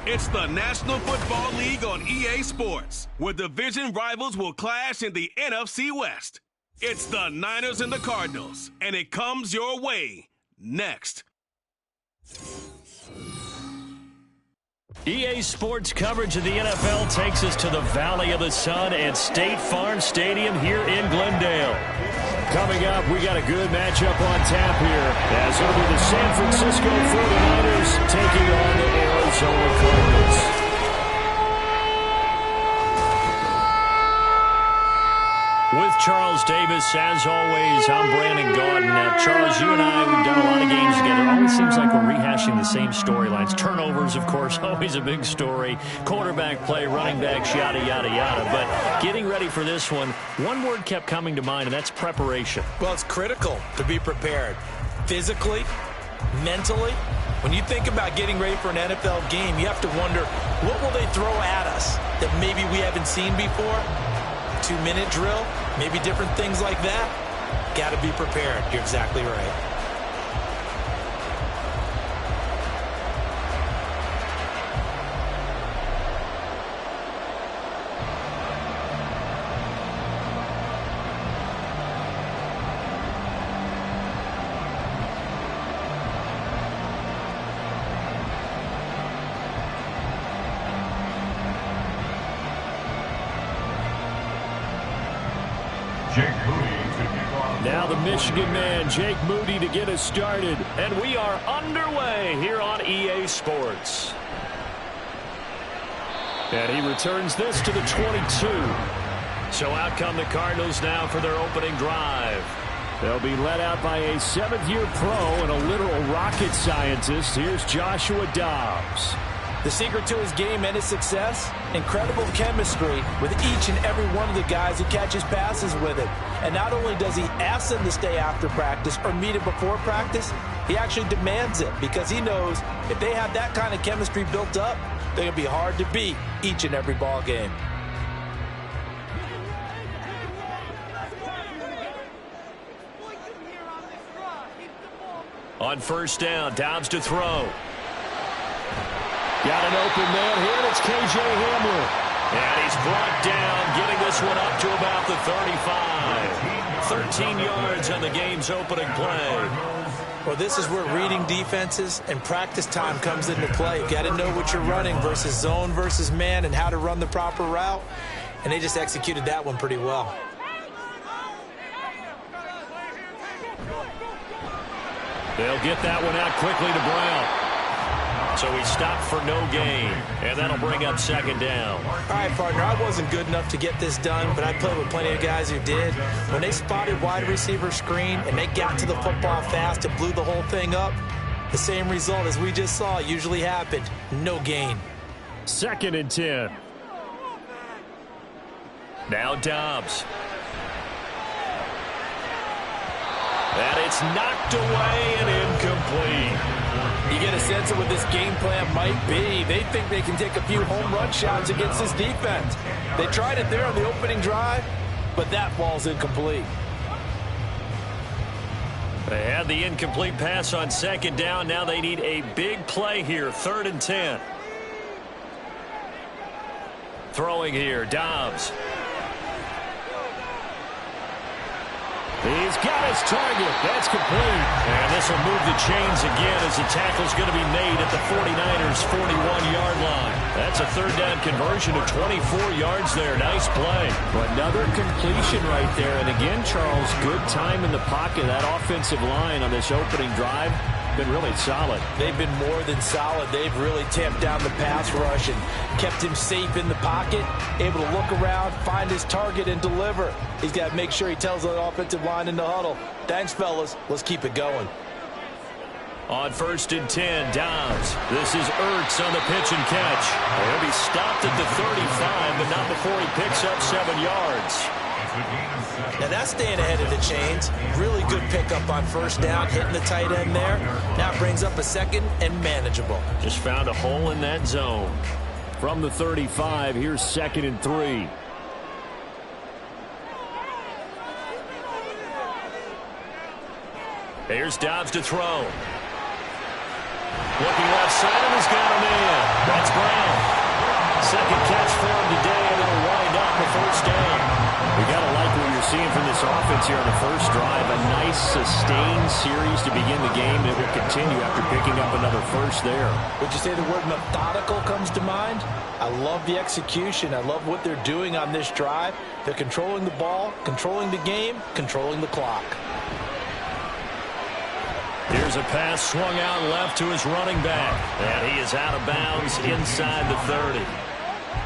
It's the National Football League on EA Sports, where division rivals will clash in the NFC West. It's the Niners and the Cardinals, and it comes your way next. EA Sports coverage of the NFL takes us to the Valley of the Sun at State Farm Stadium here in Glendale. Coming up, we got a good matchup on tap here, as it'll be the San Francisco 49ers taking on the Arizona Cardinals. With Charles Davis, as always, I'm Brandon Gaudin. Now, Charles, you and I, we've done a lot of games together. Always seems like we're rehashing the same storylines. Turnovers, of course, always a big story. Quarterback play, running backs, yada, yada, yada. But getting ready for this one word kept coming to mind, and that's preparation. Well, it's critical to be prepared. Physically, mentally. When you think about getting ready for an NFL game, you have to wonder, what will they throw at us that maybe we haven't seen before? 2-minute drill, maybe different things like that. Got to be prepared. You're exactly right. Now the Michigan man, Jake Moody, to get us started. And we are underway here on EA Sports. And he returns this to the 22. So out come the Cardinals now for their opening drive. They'll be led out by a 7th-year pro and a literal rocket scientist. Here's Joshua Dobbs. The secret to his game and his success, incredible chemistry with each and every one of the guys who catches passes with it. And not only does he ask them to stay after practice or meet it before practice, he actually demands it because he knows if they have that kind of chemistry built up, they're going to be hard to beat each and every ball game. On first down, Dobbs to throw. Got an open man here. It's K.J. Hamler. And he's brought down, getting this one up to about the 35. 13 yards on the game's opening play. Well, this is where reading defenses and practice time comes into play. You got to know what you're running versus zone versus man and how to run the proper route. And they just executed that one pretty well. They'll get that one out quickly to Brown. So he stopped for no gain, and that'll bring up second down. All right, partner, I wasn't good enough to get this done, but I played with plenty of guys who did. When they spotted wide receiver screen and they got to the football fast and blew the whole thing up, the same result as we just saw usually happened. No gain. 2nd and 10. Now Dobbs. And it's knocked away and incomplete. You get a sense of what this game plan might be. They think they can take a few home run shots against this defense. They tried it there on the opening drive, but that ball's incomplete. They had the incomplete pass on second down. Now they need a big play here. 3rd and 10. Throwing here, Dobbs. He's got his target. That's complete. And this will move the chains again as the tackle's going to be made at the 49ers' 41-yard line. That's a 3rd down conversion of 24 yards there. Nice play. Another completion right there. And again, Charles, good time in the pocket. That offensive line on this opening drive been really solid. They've been more than solid. They've really tamped down the pass rush and kept him safe in the pocket, able to look around, find his target, and deliver. He's got to make sure he tells the offensive line in the huddle, thanks, fellas. Let's keep it going. On 1st and 10, Dobbs. This is Ertz on the pitch and catch. He'll be stopped at the 35, but not before he picks up 7 yards. Now that's staying ahead of the chains. Really good pickup on first down, hitting the tight end there. Now it brings up a 2nd and manageable. Just found a hole in that zone. From the 35, here's 2nd and 3. Here's Dobbs to throw. Looking left side, and has got him in. That's Brown. Second catch for him today, and it'll wind up the first down. We got to like what you're seeing from this offense here on the first drive. A nice, sustained series to begin the game. It will continue after picking up another first there. Would you say the word methodical comes to mind? I love the execution. I love what they're doing on this drive. They're controlling the ball, controlling the game, controlling the clock. Here's a pass swung out left to his running back. And he is out of bounds inside the 30.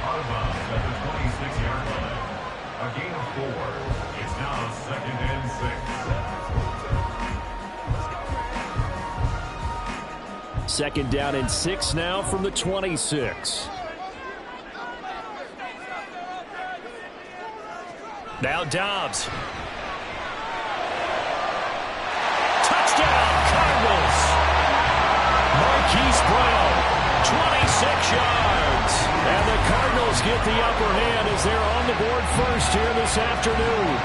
Out of bounds at the 26-yard line. A gain of 4. It's now 2nd and 6. Second down and 6 now from the 26. Now Dobbs. Touchdown, Cardinals. Marquise Brown, 26 yards. And the Cardinals get the upper hand as they're on the board first here this afternoon.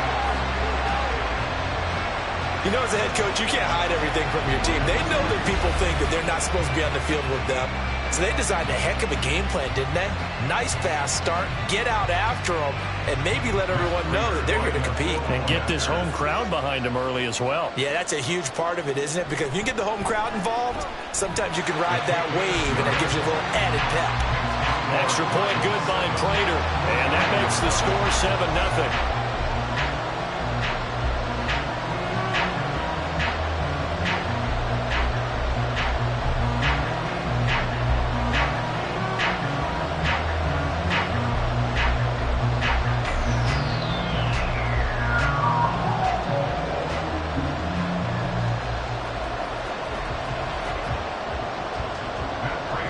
You know, as a head coach, you can't hide everything from your team. They know that people think that they're not supposed to be on the field with them. So they designed a heck of a game plan, didn't they? Nice fast start, get out after them, and maybe let everyone know that they're here to compete. And get this home crowd behind them early as well. Yeah, that's a huge part of it, isn't it? Because if you get the home crowd involved, sometimes you can ride that wave, and that gives you a little added pep. Extra point good by Prater. And that makes the score 7-0.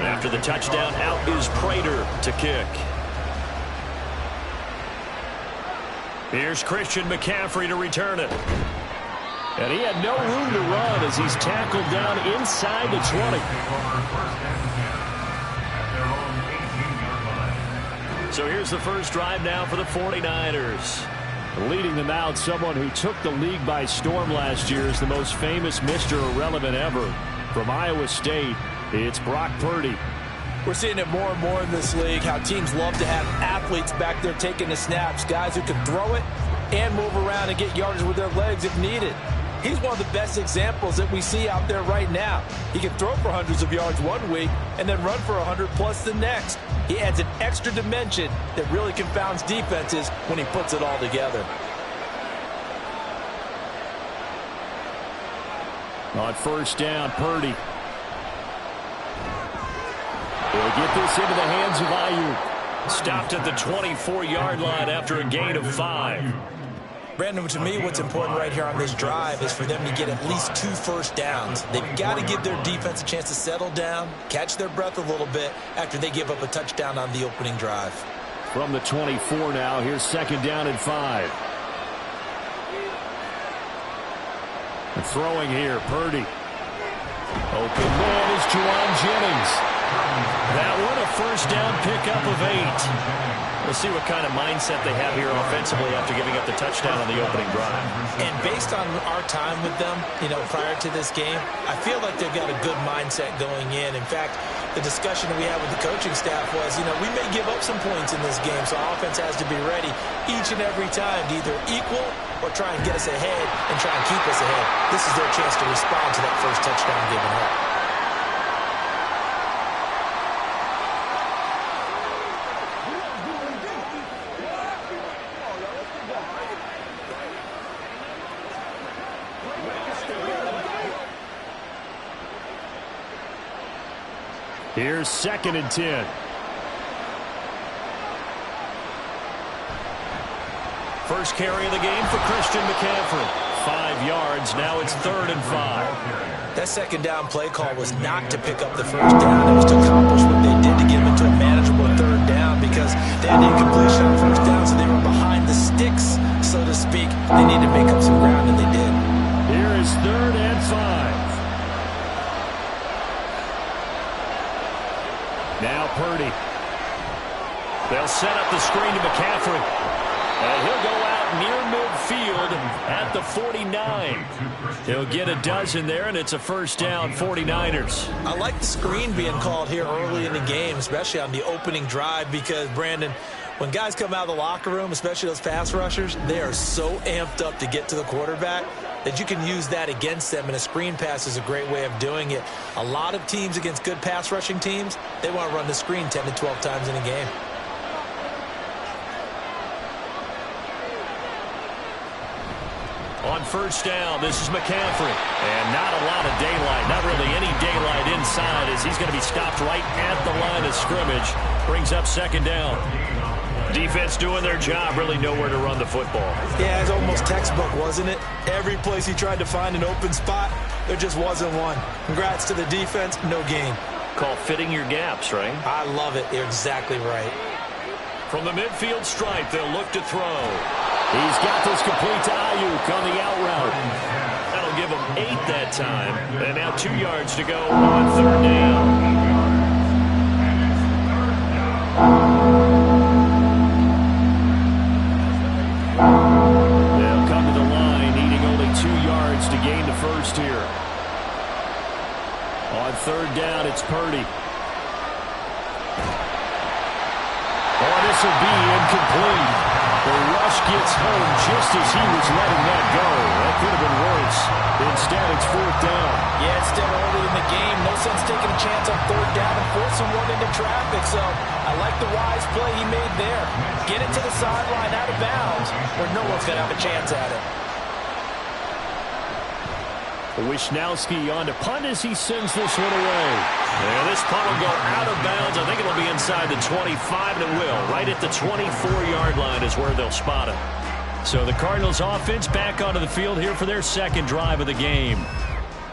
After the touchdown, out is Prater to kick. Here's Christian McCaffrey to return it. And he had no room to run as he's tackled down inside the 20. So here's the first drive now for the 49ers. Leading them out, someone who took the league by storm last year is the most famous Mr. Irrelevant ever. From Iowa State, it's Brock Purdy. We're seeing it more and more in this league, how teams love to have athletes back there taking the snaps, guys who can throw it and move around and get yardage with their legs if needed. He's one of the best examples that we see out there right now. He can throw for hundreds of yards one week and then run for 100+ the next. He adds an extra dimension that really confounds defenses when he puts it all together. On first down, Purdy. He'll get this into the hands of Ayuk. Stopped at the 24-yard line after a gain of 5. Brandon, to me, what's important right here on this drive is for them to get at least 2 first downs. They've got to give their defense a chance to settle down, catch their breath a little bit after they give up a touchdown on the opening drive. From the 24 now, here's second down and 5. And throwing here, Purdy. Open man is Juwan Jennings. That one a first down pickup of 8. We'll see what kind of mindset they have here offensively after giving up the touchdown on the opening drive. And based on our time with them, prior to this game, I feel like they've got a good mindset going in. In fact, the discussion that we had with the coaching staff was, we may give up some points in this game, so our offense has to be ready each and every time to either equal or try and get us ahead and try and keep us ahead. This is their chance to respond to that first touchdown given up. Here's second and 10. First carry of the game for Christian McCaffrey. 5 yards. Now it's 3rd and 5. That second down play call was not to pick up the first down. It was to accomplish what they did to get them into a manageable 3rd down because they had incompletion on first down, so they were behind the sticks, so to speak. They needed to make up some ground, and they did. Here is 3rd and 5. Now Purdy. They'll set up the screen to McCaffrey. And he'll go out near midfield at the 49. He'll get a dozen there, and it's a first down, 49ers. I like the screen being called here early in the game, especially on the opening drive, because, Brandon, when guys come out of the locker room, especially those pass rushers, they are so amped up to get to the quarterback that you can use that against them, and a screen pass is a great way of doing it. A lot of teams against good pass rushing teams, they want to run the screen 10 to 12 times in a game. On first down, this is McCaffrey. And not a lot of daylight, not really any daylight inside, as he's going to be stopped right at the line of scrimmage. Brings up second down. Defense doing their job, really nowhere to run the football. Yeah, it's almost textbook, wasn't it? Every place he tried to find an open spot, there just wasn't one. Congrats to the defense, no gain. Call fitting your gaps, right? I love it. You're exactly right. From the midfield stripe, they'll look to throw. He's got this complete to Ayuk on the out route. That'll give him 8 that time. And now 2 yards to go on third down. They'll come to the line, needing only 2 yards to gain the first here. On third down, it's Purdy. Oh, this will be incomplete. The rush gets home just as he was letting that go. That could have been worse. Instead, it's fourth down. Yeah, it's still early in the game. No sense taking a chance on third down and forcing one into traffic. So I like the wise play he made there. Get it to the sideline out of bounds where no one's going to have a chance at it. Wisnowski on to punt as he sends this one away. And this punt will go out of bounds. I think it'll be inside the 25, and it will. Right at the 24-yard line is where they'll spot it. So the Cardinals offense back onto the field here for their second drive of the game.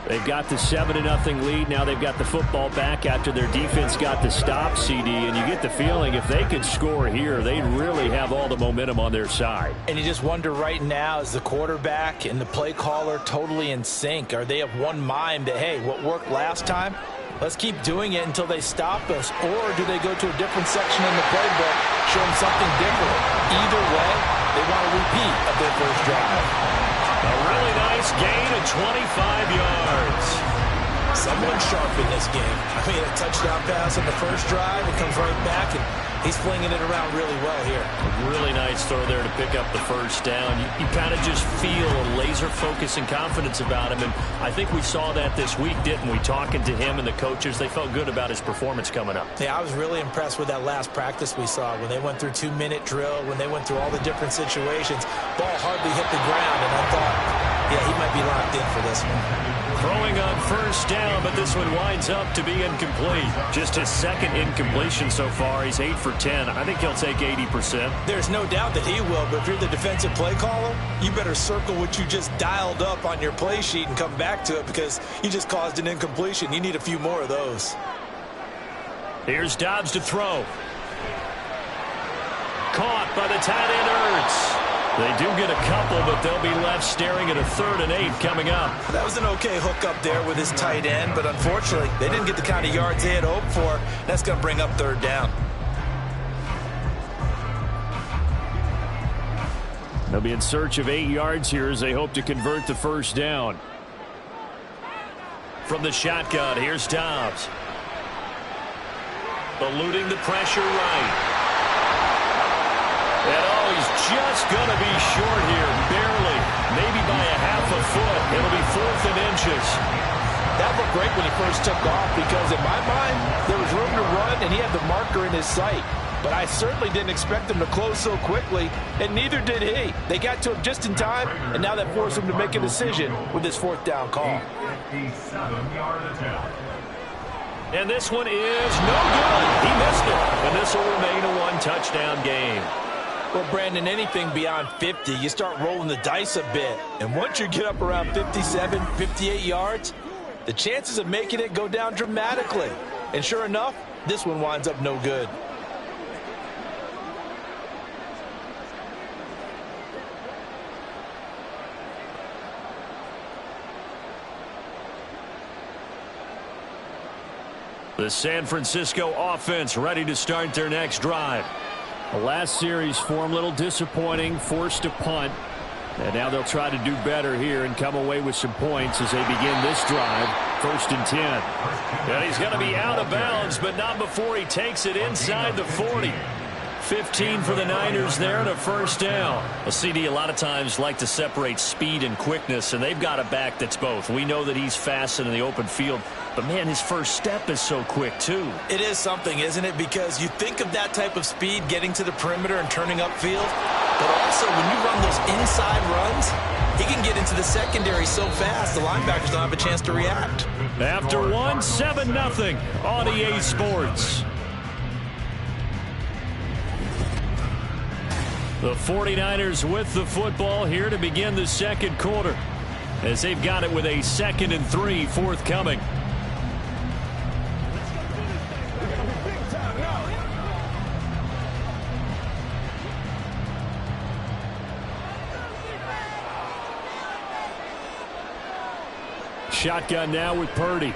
They've got the 7-0 lead. Now they've got the football back after their defense got the stop, CD. And you get the feeling if they could score here, they'd really have all the momentum on their side. And you just wonder right now, is the quarterback and the play caller totally in sync? Are they of one mind that, hey, what worked last time, let's keep doing it until they stop us? Or do they go to a different section in the playbook, show them something different? Either way, they want a repeat of their first drive. A really nice gain of 25 yards. Someone sharp in this game. I mean, a touchdown pass on the first drive. It comes right back, and he's flinging it around really well here. A really nice throw there to pick up the first down. You kind of just feel a laser focus and confidence about him, and I think we saw that this week, didn't we? Talking to him and the coaches, they felt good about his performance coming up. Yeah, I was really impressed with that last practice we saw when they went through 2-minute drill, when they went through all the different situations. Ball hardly hit the ground, and I thought, yeah, he might be locked in for this one. Throwing on first down, but this one winds up to be incomplete. Just his second incompletion so far. He's 8 for 10. I think he'll take 80%. There's no doubt that he will, but if you're the defensive play caller, you better circle what you just dialed up on your play sheet and come back to it, because you just caused an incompletion. You need a few more of those. Here's Dobbs to throw. Caught by the tight end Ertz. They do get a couple, but they'll be left staring at a 3rd and 8 coming up. That was an okay hook up there with his tight end, but unfortunately, they didn't get the kind of yards they had hoped for. That's going to bring up 3rd down. They'll be in search of 8 yards here as they hope to convert the first down. From the shotgun, here's Dobbs. Eluding the pressure right. And he's just going to be short here, barely, maybe by a half a foot. It'll be 4th and inches. That looked great when he first took off, because in my mind, there was room to run, and he had the marker in his sight. But I certainly didn't expect him to close so quickly, and neither did he. They got to him just in time, and now that forced him to make a decision with his 4th down call. 57-yard attempt. And this one is no good. He missed it, and this will remain a 1-touchdown game. Well, Brandon, anything beyond 50, you start rolling the dice a bit. And once you get up around 57, 58 yards, the chances of making it go down dramatically. And sure enough, this one winds up no good. The San Francisco offense ready to start their next drive. The last series for him, a little disappointing, forced a punt. And now they'll try to do better here and come away with some points as they begin this drive. 1st and 10. And he's going to be out of bounds, but not before he takes it inside the 40. 15 for the Niners there and a first down. Well, CD, a lot of times like to separate speed and quickness, and they've got a back that's both. We know that he's fast in the open field, but, man, his first step is so quick, too. It is something, isn't it? Because you think of that type of speed getting to the perimeter and turning upfield, but also when you run those inside runs, he can get into the secondary so fast the linebackers don't have a chance to react. After 1, 7-0 on EA Sports. The 49ers with the football here to begin the second quarter as they've got it with a 2nd and 3 forthcoming. Shotgun now with Purdy.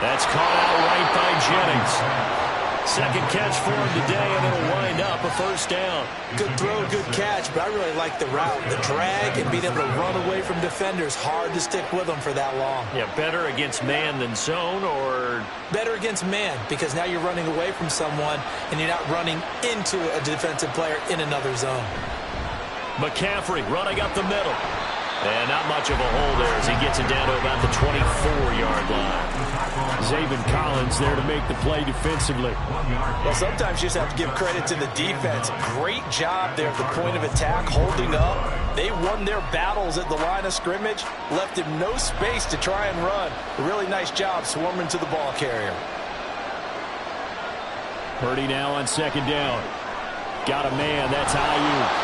That's caught out right by Jennings. Second catch for him today, and it'll wind up a first down. Good throw, good catch, but I really like the route. The drag and being able to run away from defenders. Hard to stick with them for that long. Yeah, better against man than zone, or? Better against man, because now you're running away from someone, and you're not running into a defensive player in another zone. McCaffrey running up the middle. And not much of a hole there as he gets it down to about the 24-yard line. Zaven Collins there to make the play defensively. Well, sometimes you just have to give credit to the defense. Great job there at the point of attack, holding up. They won their battles at the line of scrimmage, left him no space to try and run. A really nice job swarming to the ball carrier. Purdy now on 2nd down. Got a man, that's Ayuk.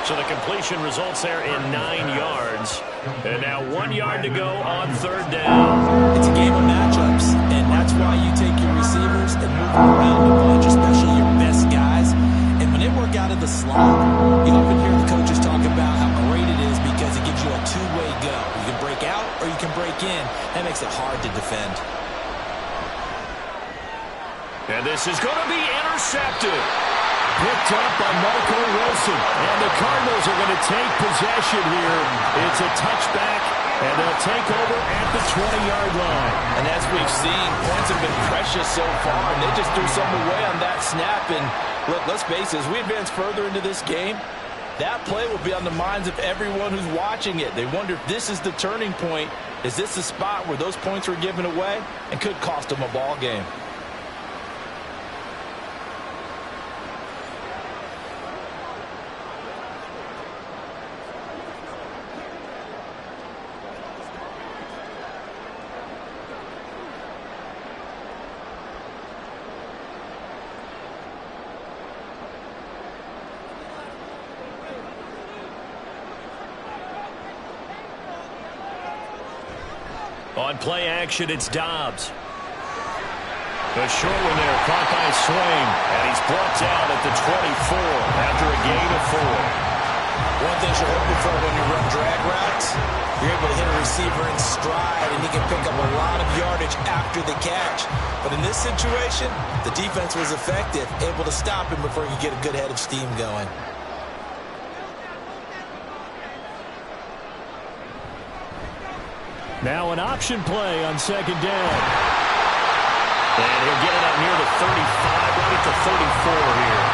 So the completion results there in 9 yards. And now 1 yard to go on 3rd down. It's a game of matchups, and that's why you take your receivers and move them around a bunch, especially your best guys. And when they work out of the slot, you often hear the coaches talk about how great it is because it gives you a two-way go. You can break out or you can break in. That makes it hard to defend. And this is going to be intercepted. Picked up by Marco Wilson. And the Cardinals are going to take possession here. It's a touchback, and they'll take over at the 20-yard line. And as we've seen, points have been precious so far, and they just threw something away on that snap. And look, let's face it, as we advance further into this game, that play will be on the minds of everyone who's watching it. They wonder if this is the turning point. Is this the spot where those points were given away and could cost them a ball game? On play action, it's Dobbs. The short one there, caught by Swain. And he's brought down at the 24 after a gain of 4. One thing you're hoping for when you run drag routes, you're able to hit a receiver in stride, and he can pick up a lot of yardage after the catch. But in this situation, the defense was effective, able to stop him before he could get a good head of steam going. Now an option play on 2nd down. And he'll get it up near the 35, right at the 34 here.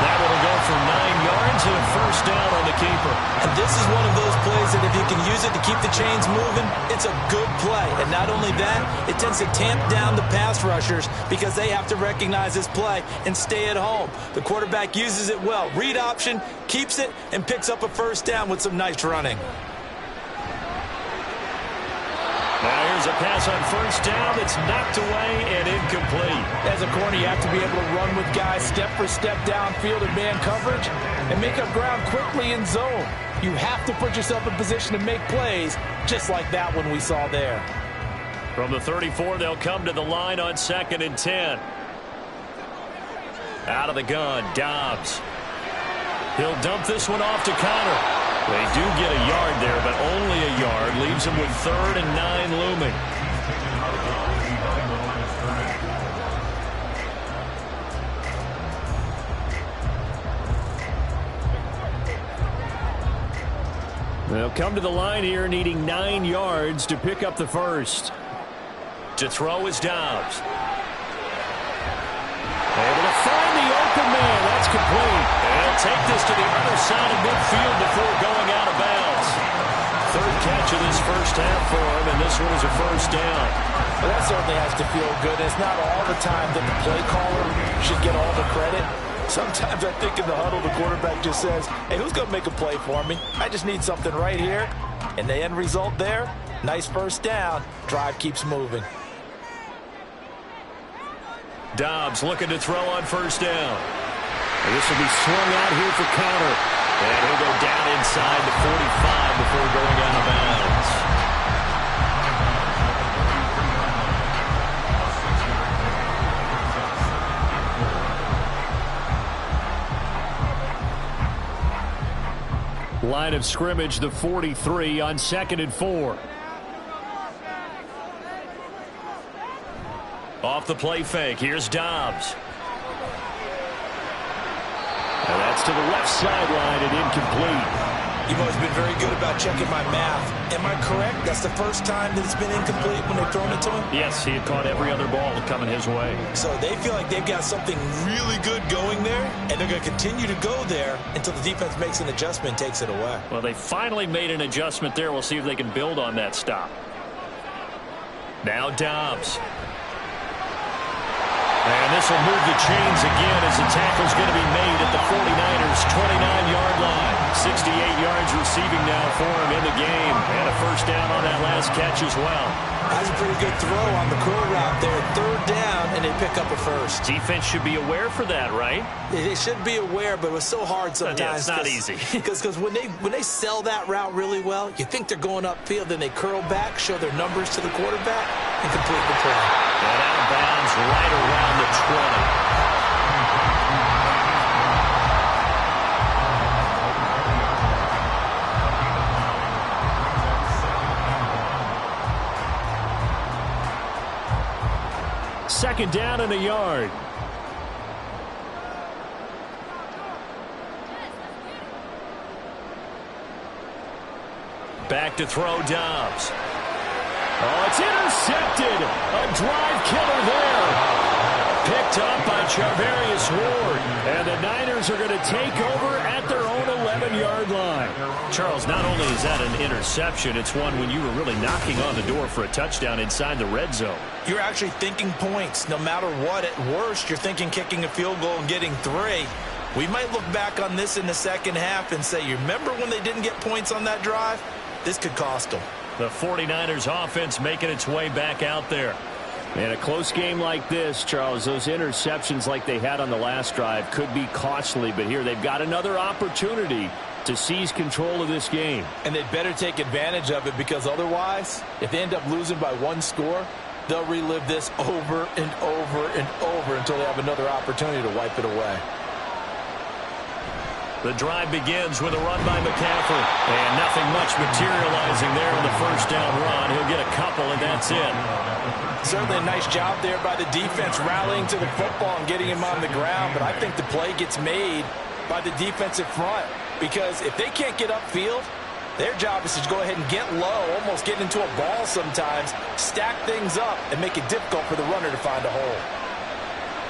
That one will go for 9 yards and a first down on the keeper. And this is one of those plays that if you can use it to keep the chains moving, it's a good play. And not only that, it tends to tamp down the pass rushers because they have to recognize this play and stay at home. The quarterback uses it well. Read option, keeps it, and picks up a first down with some nice running. Now here's a pass on first down that's knocked away and incomplete. As a corner, you have to be able to run with guys step for step downfield in man coverage and make up ground quickly in zone. You have to put yourself in position to make plays just like that one we saw there. From the 34, they'll come to the line on 2nd and 10. Out of the gun, Dobbs. He'll dump this one off to Connor. They do get a yard there, but only a yard. Leaves them with 3rd and 9 looming. They'll come to the line here needing 9 yards to pick up the first. To throw is Dobbs. Able to find the open man. That's complete. And he'll take this to the other side of midfield before going out of bounds. Third catch of this first half for him, and this one is a first down. Well, that certainly has to feel good. It's not all the time that the play caller should get all the credit. Sometimes I think in the huddle, the quarterback just says, hey, who's going to make a play for me? I just need something right here. And the end result there, nice first down. Drive keeps moving. Dobbs looking to throw on first down. And this will be swung out here for counter. And he'll go down inside the 45 before going out of bounds. Line of scrimmage, the 43 on 2nd and 4. Off the play fake. Here's Dobbs. And that's to the left sideline and incomplete. You've always been very good about checking my math. Am I correct? That's the first time that it's been incomplete when they've thrown it to him? Yes, he had caught every other ball coming his way. So they feel like they've got something really good going there, and they're going to continue to go there until the defense makes an adjustment and takes it away. Well, they finally made an adjustment there. We'll see if they can build on that stop. Now Dobbs. And this will move the chains again as the tackle's going to be made at the 49ers' 29-yard line. 68 yards receiving now for him in the game. And a first down on that last catch as well. That's a pretty good throw on the curl route there. Third down, and they pick up a first. Defense should be aware for that, right? They should be aware, but it was so hard sometimes. Yeah, it's not easy. Because when they sell that route really well, you think they're going upfield, then they curl back, show their numbers to the quarterback, and complete the play. And out of bounds right around the 20. Second down and a yard. Back to throw Dobbs. Oh, it's intercepted. A drive killer there. Picked up by Charvarius Ward. And the Niners are going to take over at their own 11-yard line. Charles, not only is that an interception, it's one when you were really knocking on the door for a touchdown inside the red zone. You're actually thinking points. No matter what, at worst, you're thinking kicking a field goal and getting 3. We might look back on this in the second half and say, you remember when they didn't get points on that drive? This could cost them. The 49ers offense making its way back out there. In a close game like this, Charles, those interceptions like they had on the last drive could be costly, but here they've got another opportunity to seize control of this game. And they'd better take advantage of it, because otherwise, if they end up losing by 1 score, they'll relive this over and over and over until they have another opportunity to wipe it away. The drive begins with a run by McCaffrey. And nothing much materializing there on the first down run. He'll get a couple, and that's it. Certainly a nice job there by the defense rallying to the football and getting him on the ground. But I think the play gets made by the defensive front, because if they can't get upfield, their job is to go ahead and get low, almost get into a ball sometimes, stack things up, and make it difficult for the runner to find a hole.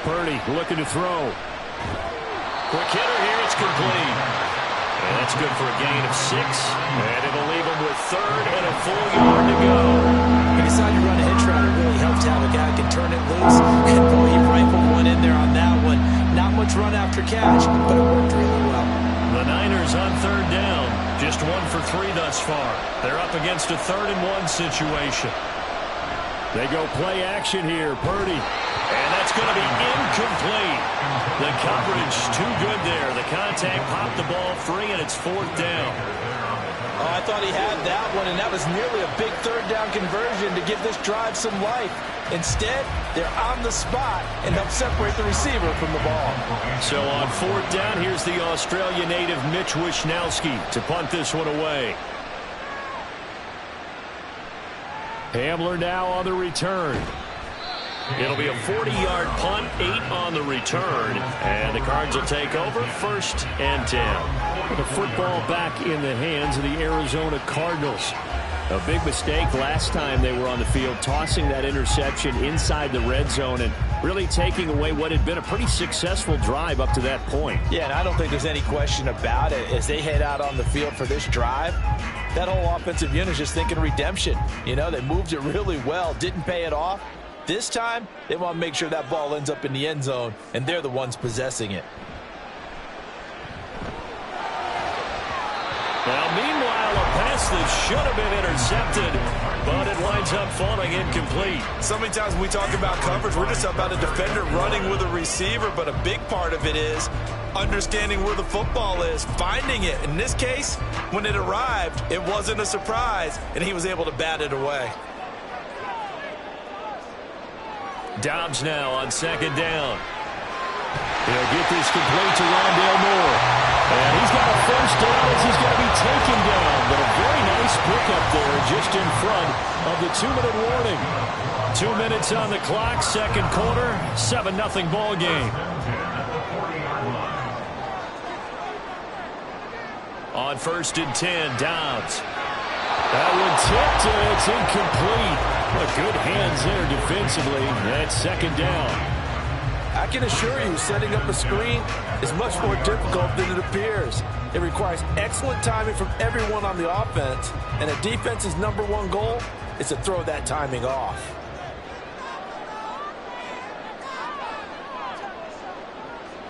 Purdy looking to throw. Quick hitter here, it's complete. And that's good for a gain of 6. And it'll leave him with 3rd and a full yard to go. He decided to run a hitch route. It really helps to have a guy who can turn it loose. And boy, he rifled one in there on that one. Not much run after catch, but it worked really well. The Niners on 3rd down. Just 1 for 3 thus far. They're up against a 3rd and 1 situation. They go play action here. Purdy. And that's going to be incomplete. The coverage too good there. The contact popped the ball free, and it's 4th down. Oh, I thought he had that one, and that was nearly a big 3rd down conversion to give this drive some life. Instead, they're on the spot and help separate the receiver from the ball. So on 4th down, here's the Australia native Mitch Wishnowsky to punt this one away. Hamler now on the return. It'll be a 40-yard punt, 8 on the return, and the Cards will take over, 1st and 10. The football back in the hands of the Arizona Cardinals. A big mistake last time they were on the field, tossing that interception inside the red zone and really taking away what had been a pretty successful drive up to that point. Yeah, and I don't think there's any question about it. As they head out on the field for this drive, that whole offensive unit is just thinking redemption. You know, they moved it really well, didn't pay it off. This time, they want to make sure that ball ends up in the end zone, and they're the ones possessing it. Now, meanwhile, a pass that should have been intercepted, but it winds up falling incomplete. So many times when we talk about coverage, we're just about a defender running with a receiver, but a big part of it is understanding where the football is, finding it. In this case, when it arrived, it wasn't a surprise, and he was able to bat it away. Dobbs now on 2nd down. He'll get this complete to Rondale Moore. And he's got a 1st down as he's going to be taken down. But a very nice pickup there just in front of the 2-minute warning. 2 minutes on the clock, 2nd quarter, 7-0 ball game. On 1st and 10, Dobbs. That one tipped, and it's incomplete. But good hands there defensively. That's 2nd down. I can assure you, setting up a screen is much more difficult than it appears. It requires excellent timing from everyone on the offense, and a defense's #1 goal is to throw that timing off.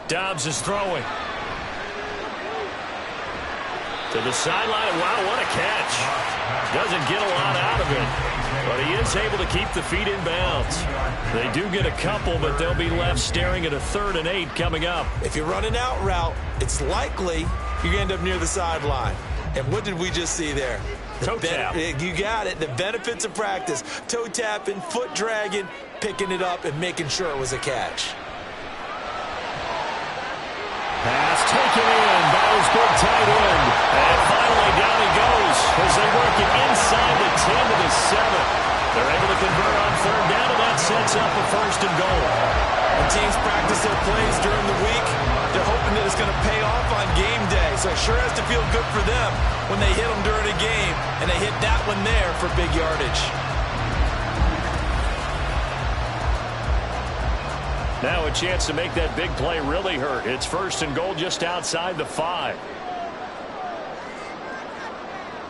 Dobbs is throwing. To the sideline. Wow, what a catch. Doesn't get a lot out of it, but he is able to keep the feet in bounds. They do get a couple, but they'll be left staring at a 3rd and 8 coming up. If you're running out route, it's likely you end up near the sideline. And what did we just see there? Toe tap. You got it. The benefits of practice. Toe tapping, foot dragging, picking it up, and making sure it was a catch. Pass taken in by his big tight end. And finally down he goes as they work it inside the 10 to the 7. They're able to convert on 3rd down, and that sets up a 1st and goal. When teams practice their plays during the week, they're hoping that it's going to pay off on game day. So it sure has to feel good for them when they hit them during a game, and they hit that one there for big yardage. Now a chance to make that big play really hurt. It's 1st and goal just outside the 5.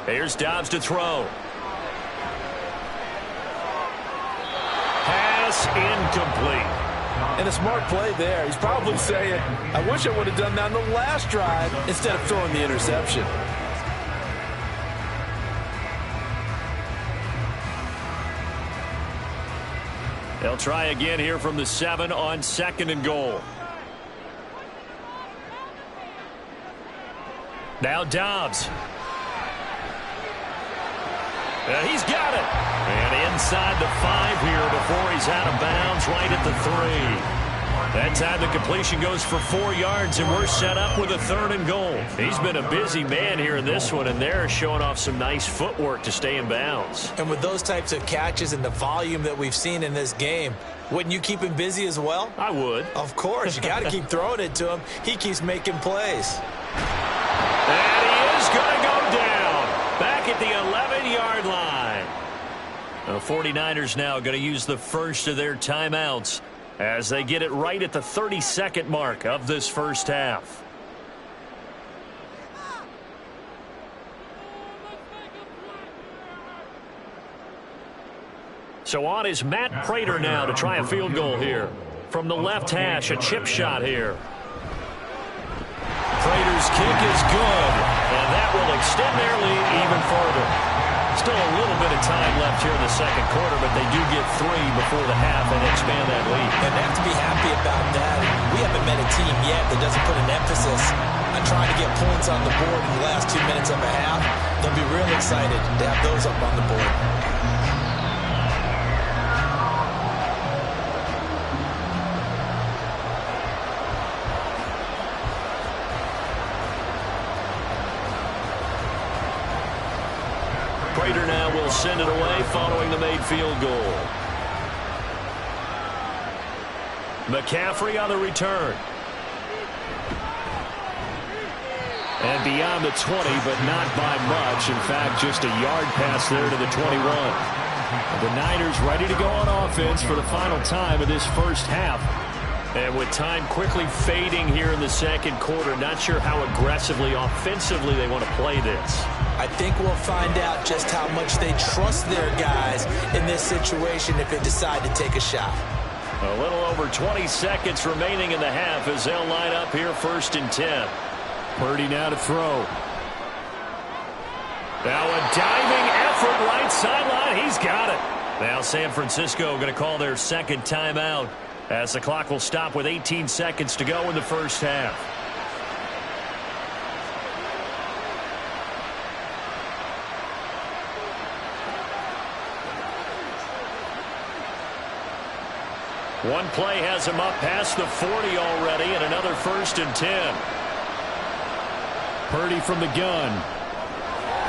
Here's Dobbs to throw. Pass incomplete. And a smart play there. He's probably saying, I wish I would have done that on the last drive instead of throwing the interception. They'll try again here from the 7 on 2nd and goal. Now Dobbs. And he's got it. And inside the 5 here before he's out of bounds, right at the 3. That time the completion goes for 4 yards, and we're set up with a 3rd and goal. He's been a busy man here in this one, and they're showing off some nice footwork to stay in bounds. And with those types of catches and the volume that we've seen in this game, wouldn't you keep him busy as well? I would. Of course. You got to keep throwing it to him. He keeps making plays. And he is going to go down. Back at the 11-yard line. The 49ers now going to use the first of their timeouts as they get it right at the 32nd mark of this first half. So on is Matt Prater now to try a field goal here. From the left hash, a chip shot here. Prater's kick is good, and that will extend their lead even further. Still a little bit of time left here in the second quarter, but they do get 3 before the half and expand that lead. And they have to be happy about that. We haven't met a team yet that doesn't put an emphasis on trying to get points on the board in the last 2 minutes of a half. They'll be real excited to have those up on the board. Prater now will send it away following the made field goal. McCaffrey on the return. And beyond the 20, but not by much. In fact, just a yard pass there to the 21. The Niners ready to go on offense for the final time of this first half. And with time quickly fading here in the second quarter, not sure how aggressively, offensively they want to play this. I think we'll find out just how much they trust their guys in this situation if they decide to take a shot. A little over 20 seconds remaining in the half as they'll line up here 1st and 10. Purdy now to throw. Now a diving effort right sideline. He's got it. Now San Francisco going to call their second timeout as the clock will stop with 18 seconds to go in the first half. One play has him up past the 40 already, and another 1st and 10. Purdy from the gun.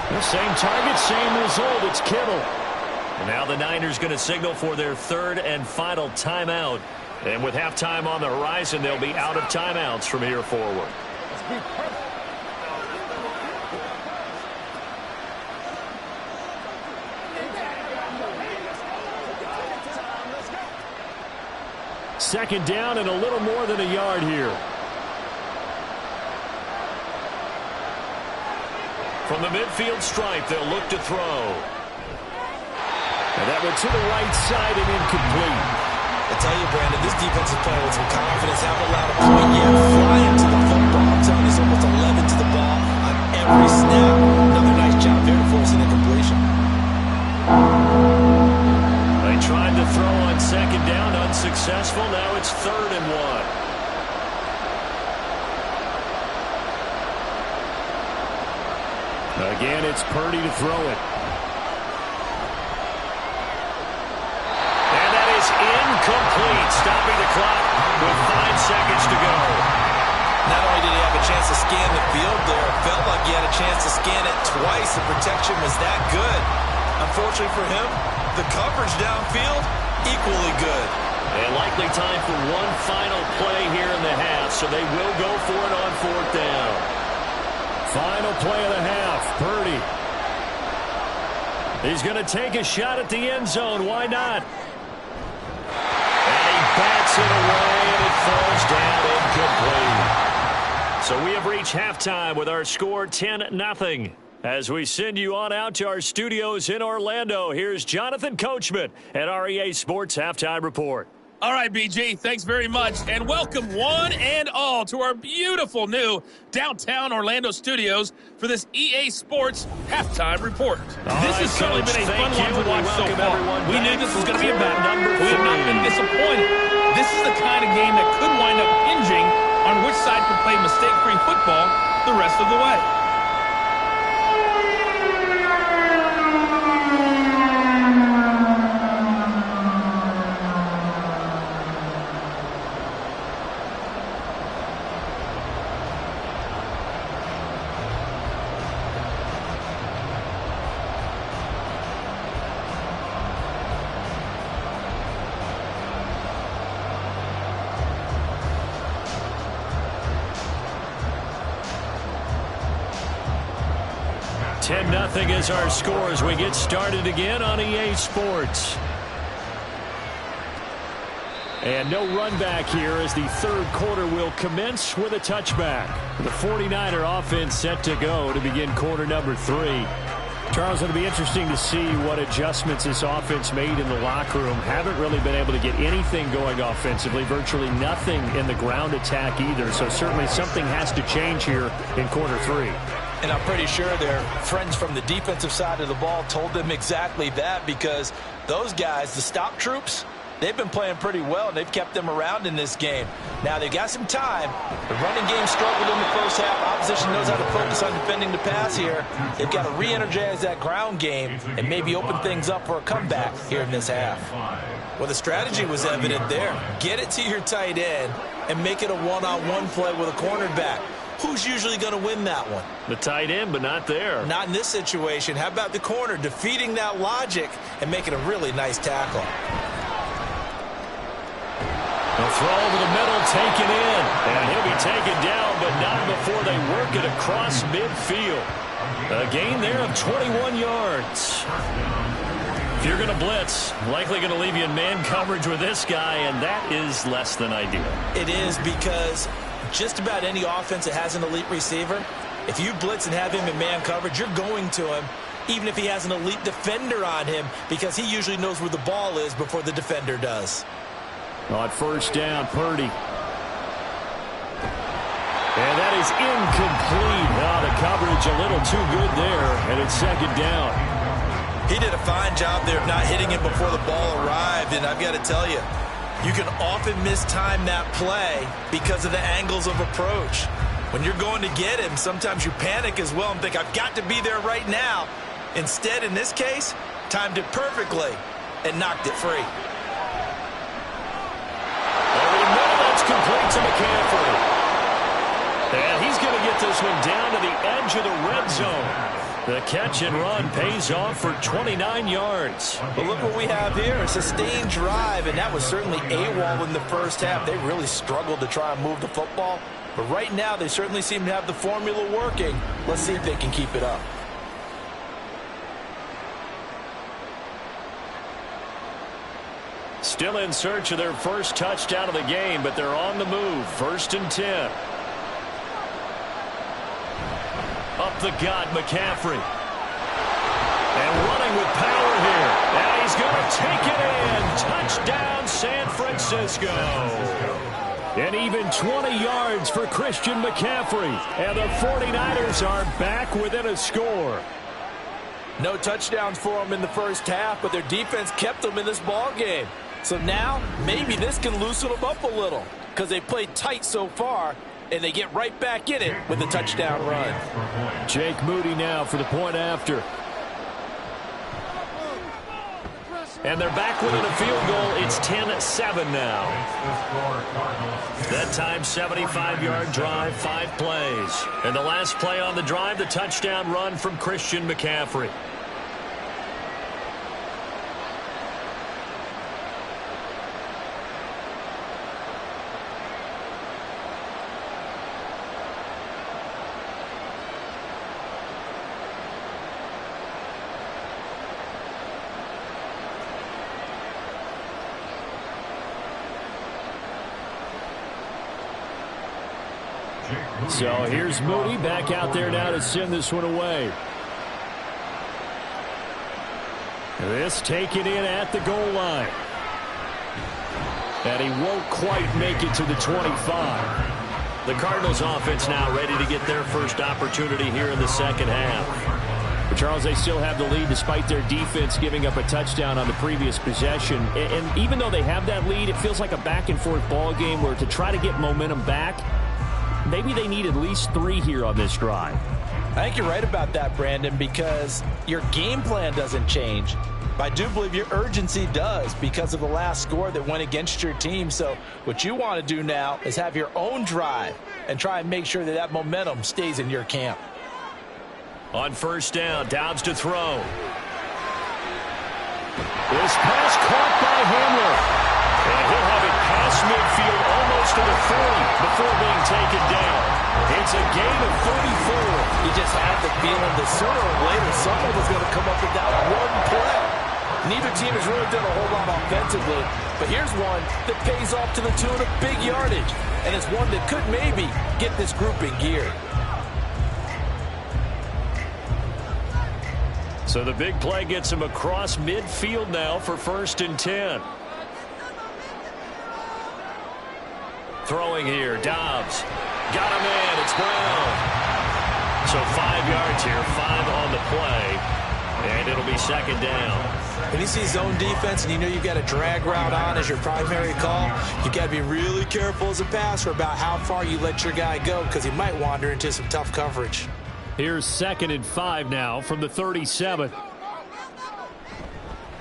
The same target, same result. It's Kittle. And now the Niners going to signal for their 3rd and final timeout. And with halftime on the horizon, they'll be out of timeouts from here forward. Second down and a little more than a yard here. From the midfield stripe, they'll look to throw. And that went to the right side and incomplete. I tell you, Brandon, this defensive player with some confidence, haven't allowed a point yet, flying to the football. I'm telling you, he's almost 11 to the ball on every snap. Another nice job there to force an incompletion. They tried to throw on second down, unsuccessful. Now it's 3rd and 1. Again, it's Purdy to throw it. And that is incomplete, stopping the clock with 5 seconds to go. Not only did he have a chance to scan the field there, it felt like he had a chance to scan it twice. The protection was that good. Unfortunately for him, the coverage downfield, equally good. And likely time for one final play here in the half, so they will go for it on 4th down. Final play of the half, Purdy. He's going to take a shot at the end zone. Why not? And he bats it away, and it falls down incomplete. So we have reached halftime with our score 10-0. As we send you on out to our studios in Orlando, here's Jonathan Coachman at REA Sports Halftime Report. All right, BG, thanks very much, and welcome one and all to our beautiful new downtown Orlando studios for this EA Sports Halftime Report. This has certainly been a fun one to watch so far. We knew this was going to be a battle. We have not been disappointed. This is the kind of game that could wind up hinging on which side can play mistake-free football the rest of the way. Nothing is our score as we get started again on EA Sports. And no run back here as the 3rd quarter will commence with a touchback. The 49er offense set to go to begin quarter number 3. Charles, it'll be interesting to see what adjustments this offense made in the locker room. Haven't really been able to get anything going offensively, virtually nothing in the ground attack either. So certainly something has to change here in quarter 3. And I'm pretty sure their friends from the defensive side of the ball told them exactly that, because those guys, the stop troops, they've been playing pretty well, and they've kept them around in this game. Now, they've got some time. The running game struggled in the first half. Opposition knows how to focus on defending the pass here. They've got to re-energize that ground game and maybe open things up for a comeback here in this half. Well, the strategy was evident there. Get it to your tight end and make it a one-on-one play with a cornerback. Who's usually going to win that one? The tight end, but not there. Not in this situation. How about the corner defeating that logic and making a really nice tackle? Well, throw over the middle, taken in. And he'll be taken down, but not before they work it across midfield. A gain there of 21 yards. If you're going to blitz, likely going to leave you in man coverage with this guy, and that is less than ideal. It is, because just about any offense that has an elite receiver, if you blitz and have him in man coverage, you're going to him, even if he has an elite defender on him, because he usually knows where the ball is before the defender does. On first down, Purdy. And that is incomplete. The coverage a little too good there, and it's second down. He did a fine job there of not hitting him before the ball arrived, and I've got to tell you, you can often mistime that play because of the angles of approach. When you're going to get him, sometimes you panic as well and think, I've got to be there right now. Instead, in this case, timed it perfectly and knocked it free. Over the middle, that's complete to McCaffrey. And he's going to get this one down to the edge of the red zone. The catch and run pays off for 29 yards. But look what we have here, a sustained drive, and that was certainly AWOL in the first half. They really struggled to try and move the football. But right now, they certainly seem to have the formula working. Let's see if they can keep it up. Still in search of their first touchdown of the game, but they're on the move. 1st and 10. Up the gut, McCaffrey. And running with power here. And he's going to take it in. Touchdown, San Francisco. And even 20 yards for Christian McCaffrey. And the 49ers are back within a score. No touchdowns for them in the first half, but their defense kept them in this ball game. So now, maybe this can loosen them up a little, because they played tight so far, and they get right back in it with a touchdown run. Jake Moody now for the point after. And they're back within a field goal. It's 10-7 now. That time, 75-yard drive, 5 plays. And the last play on the drive, the touchdown run from Christian McCaffrey. So here's Moody back out there now to send this one away. This taken in at the goal line. And he won't quite make it to the 25. The Cardinals offense now ready to get their first opportunity here in the second half. But Charles, they still have the lead despite their defense giving up a touchdown on the previous possession. And even though they have that lead, it feels like a back-and-forth ball game where to try to get momentum back, maybe they need at least 3 here on this drive. I think you're right about that, Brandon, because your game plan doesn't change. But I do believe your urgency does because of the last score that went against your team. So what you want to do now is have your own drive and try and make sure that that momentum stays in your camp. On first down, Dobbs to throw. This pass caught by Hamler. And he'll have it past midfield almost to the 40 before being taken down. It's a gain of 34. You just had the feeling that sooner or later someone was going to come up with that one play. Neither team has really done a whole lot offensively, but here's one that pays off to the tune of big yardage, and it's one that could maybe get this group in gear. So the big play gets him across midfield now for 1st and 10. Throwing here, Dobbs. Got him in, it's Brown. So 5 yards here, 5 on the play, and it'll be second down. When you see zone defense and you know you've got a drag route on as your primary call, you've got to be really careful as a passer about how far you let your guy go because he might wander into some tough coverage. Here's 2nd and 5 now from the 37.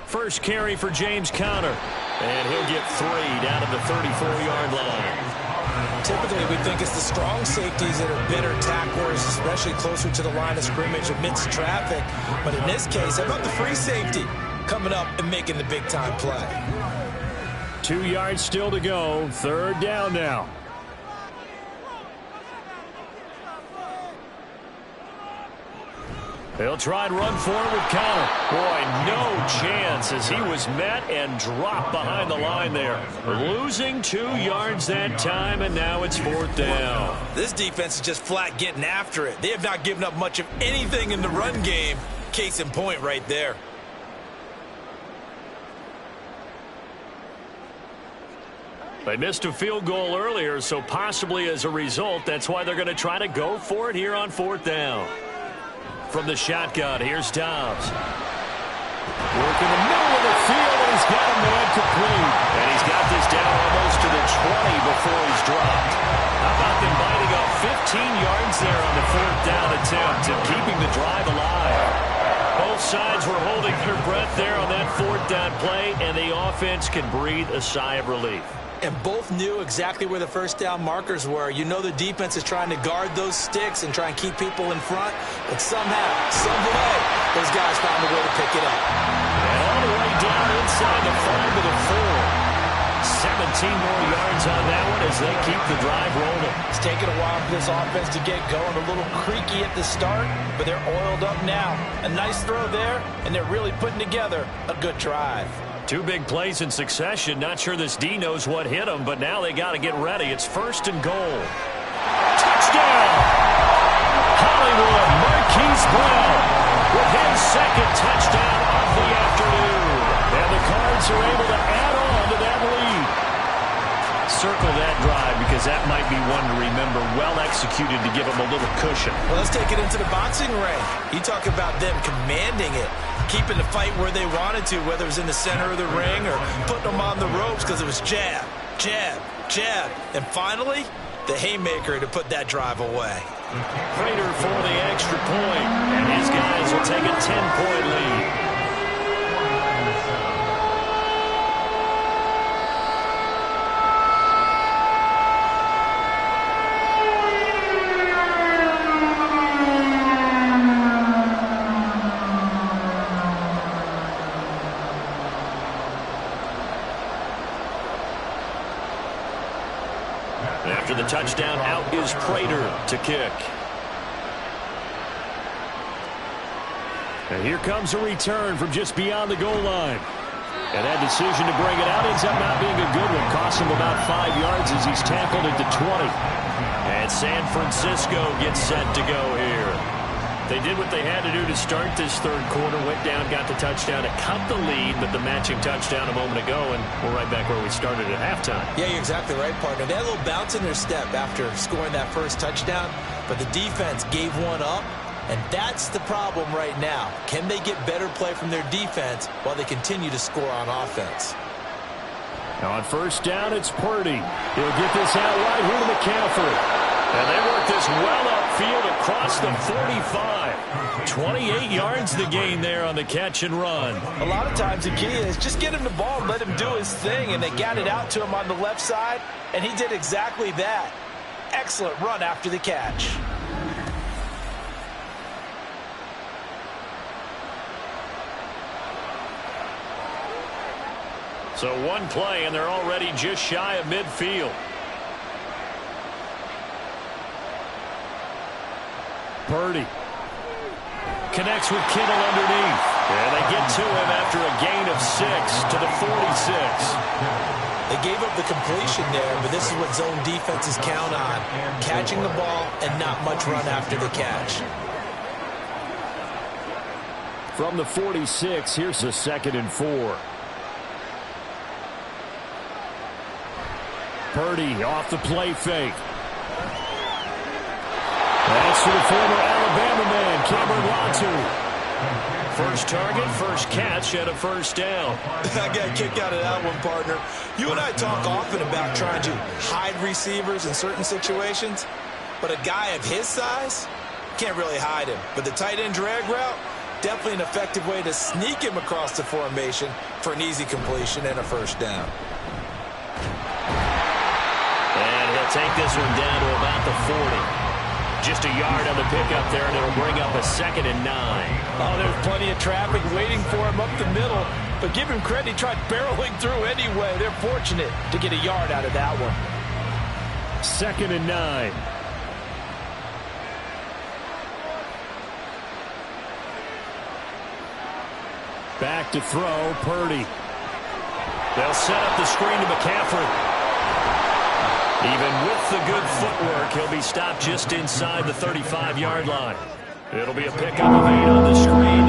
First carry for James Conner. And he'll get 3 down to the 34-yard line. Typically, we think it's the strong safeties that are bitter tacklers, especially closer to the line of scrimmage amidst traffic. But in this case, how about the free safety coming up and making the big-time play? 2 yards still to go. 3rd down now. They'll try and run forward with Connor. Boy, no chance as he was met and dropped behind the line there. Losing 2 yards that time, and now it's 4th down. This defense is just flat getting after it. They have not given up much of anything in the run game. Case in point right there. They missed a field goal earlier, so possibly as a result, that's why they're going to try to go for it here on 4th down. From the shotgun, here's Dobbs. Work in the middle of the field, and he's got a man complete. And he's got this down almost to the 20 before he's dropped. How about them biting off 15 yards there on the 4th down attempt and keeping the drive alive? Both sides were holding their breath there on that 4th down play, and the offense can breathe a sigh of relief. And both knew exactly where the 1st down markers were. You know the defense is trying to guard those sticks and try and keep people in front. But somehow, some way, those guys found a way to pick it up. And all the way down inside the 5 to the 4. 17 more yards on that one as they keep the drive rolling. It's taken a while for this offense to get going. A little creaky at the start, but they're oiled up now. A nice throw there, and they're really putting together a good drive. 2 big plays in succession. Not sure this D knows what hit him, but now they got to get ready. It's 1st and goal. Touchdown! Hollywood, Marquise Brown with his 2nd touchdown of the afternoon. And the Cards are able to add on to that lead. Circle that drive because that might be one to remember. Well executed to give them a little cushion. Well, let's take it into the boxing ring. You talk about them commanding it, keeping the fight where they wanted to, whether it was in the center of the ring or putting them on the ropes because it was jab, jab, jab. And finally, the haymaker to put that drive away. Prater for the extra point, and his guys will take a 10-point lead. After the touchdown, out is Prater to kick. And here comes a return from just beyond the goal line. And that decision to bring it out ends up not being a good one. Costs him about 5 yards as he's tackled at the 20. And San Francisco gets set to go here. They did what they had to do to start this 3rd quarter. Went down, got the touchdown to cut the lead, but the matching touchdown a moment ago, and we're right back where we started at halftime. Yeah, you're exactly right, partner. They had a little bounce in their step after scoring that 1st touchdown, but the defense gave one up, and that's the problem right now. Can they get better play from their defense while they continue to score on offense? Now on 1st down, it's Purdy. He'll get this out wide here to McCaffrey. And they work this well upfield across the 45. 28 yards the gain there on the catch and run. A lot of times the key is just get him the ball and let him do his thing, and they got it out to him on the left side, and he did exactly that. Excellent run after the catch. So one play, and they're already just shy of midfield. Purdy connects with Kittle underneath. And they get to him after a gain of 6 to the 46. They gave up the completion there, but this is what zone defenses count on. Catching the ball and not much run after the catch. From the 46, here's a 2nd and 4. Purdy off the play fake. That's for the former Alabama man, Cameron Latu. First target, first catch, and a 1st down. I got a kick out of that one, partner. You and I talk often about trying to hide receivers in certain situations, but a guy of his size can't really hide him. But the tight end drag route, definitely an effective way to sneak him across the formation for an easy completion and a 1st down. And he'll take this one down to about the 40. Just a yard on the pickup there, and it'll bring up a 2nd and 9. Oh, there's plenty of traffic waiting for him up the middle. but give him credit, he tried barreling through anyway. They're fortunate to get a yard out of that one. 2nd and 9. Back to throw, Purdy. They'll set up the screen to McCaffrey. Even with the good footwork, he'll be stopped just inside the 35-yard line. It'll be a pickup of 8 on the screen,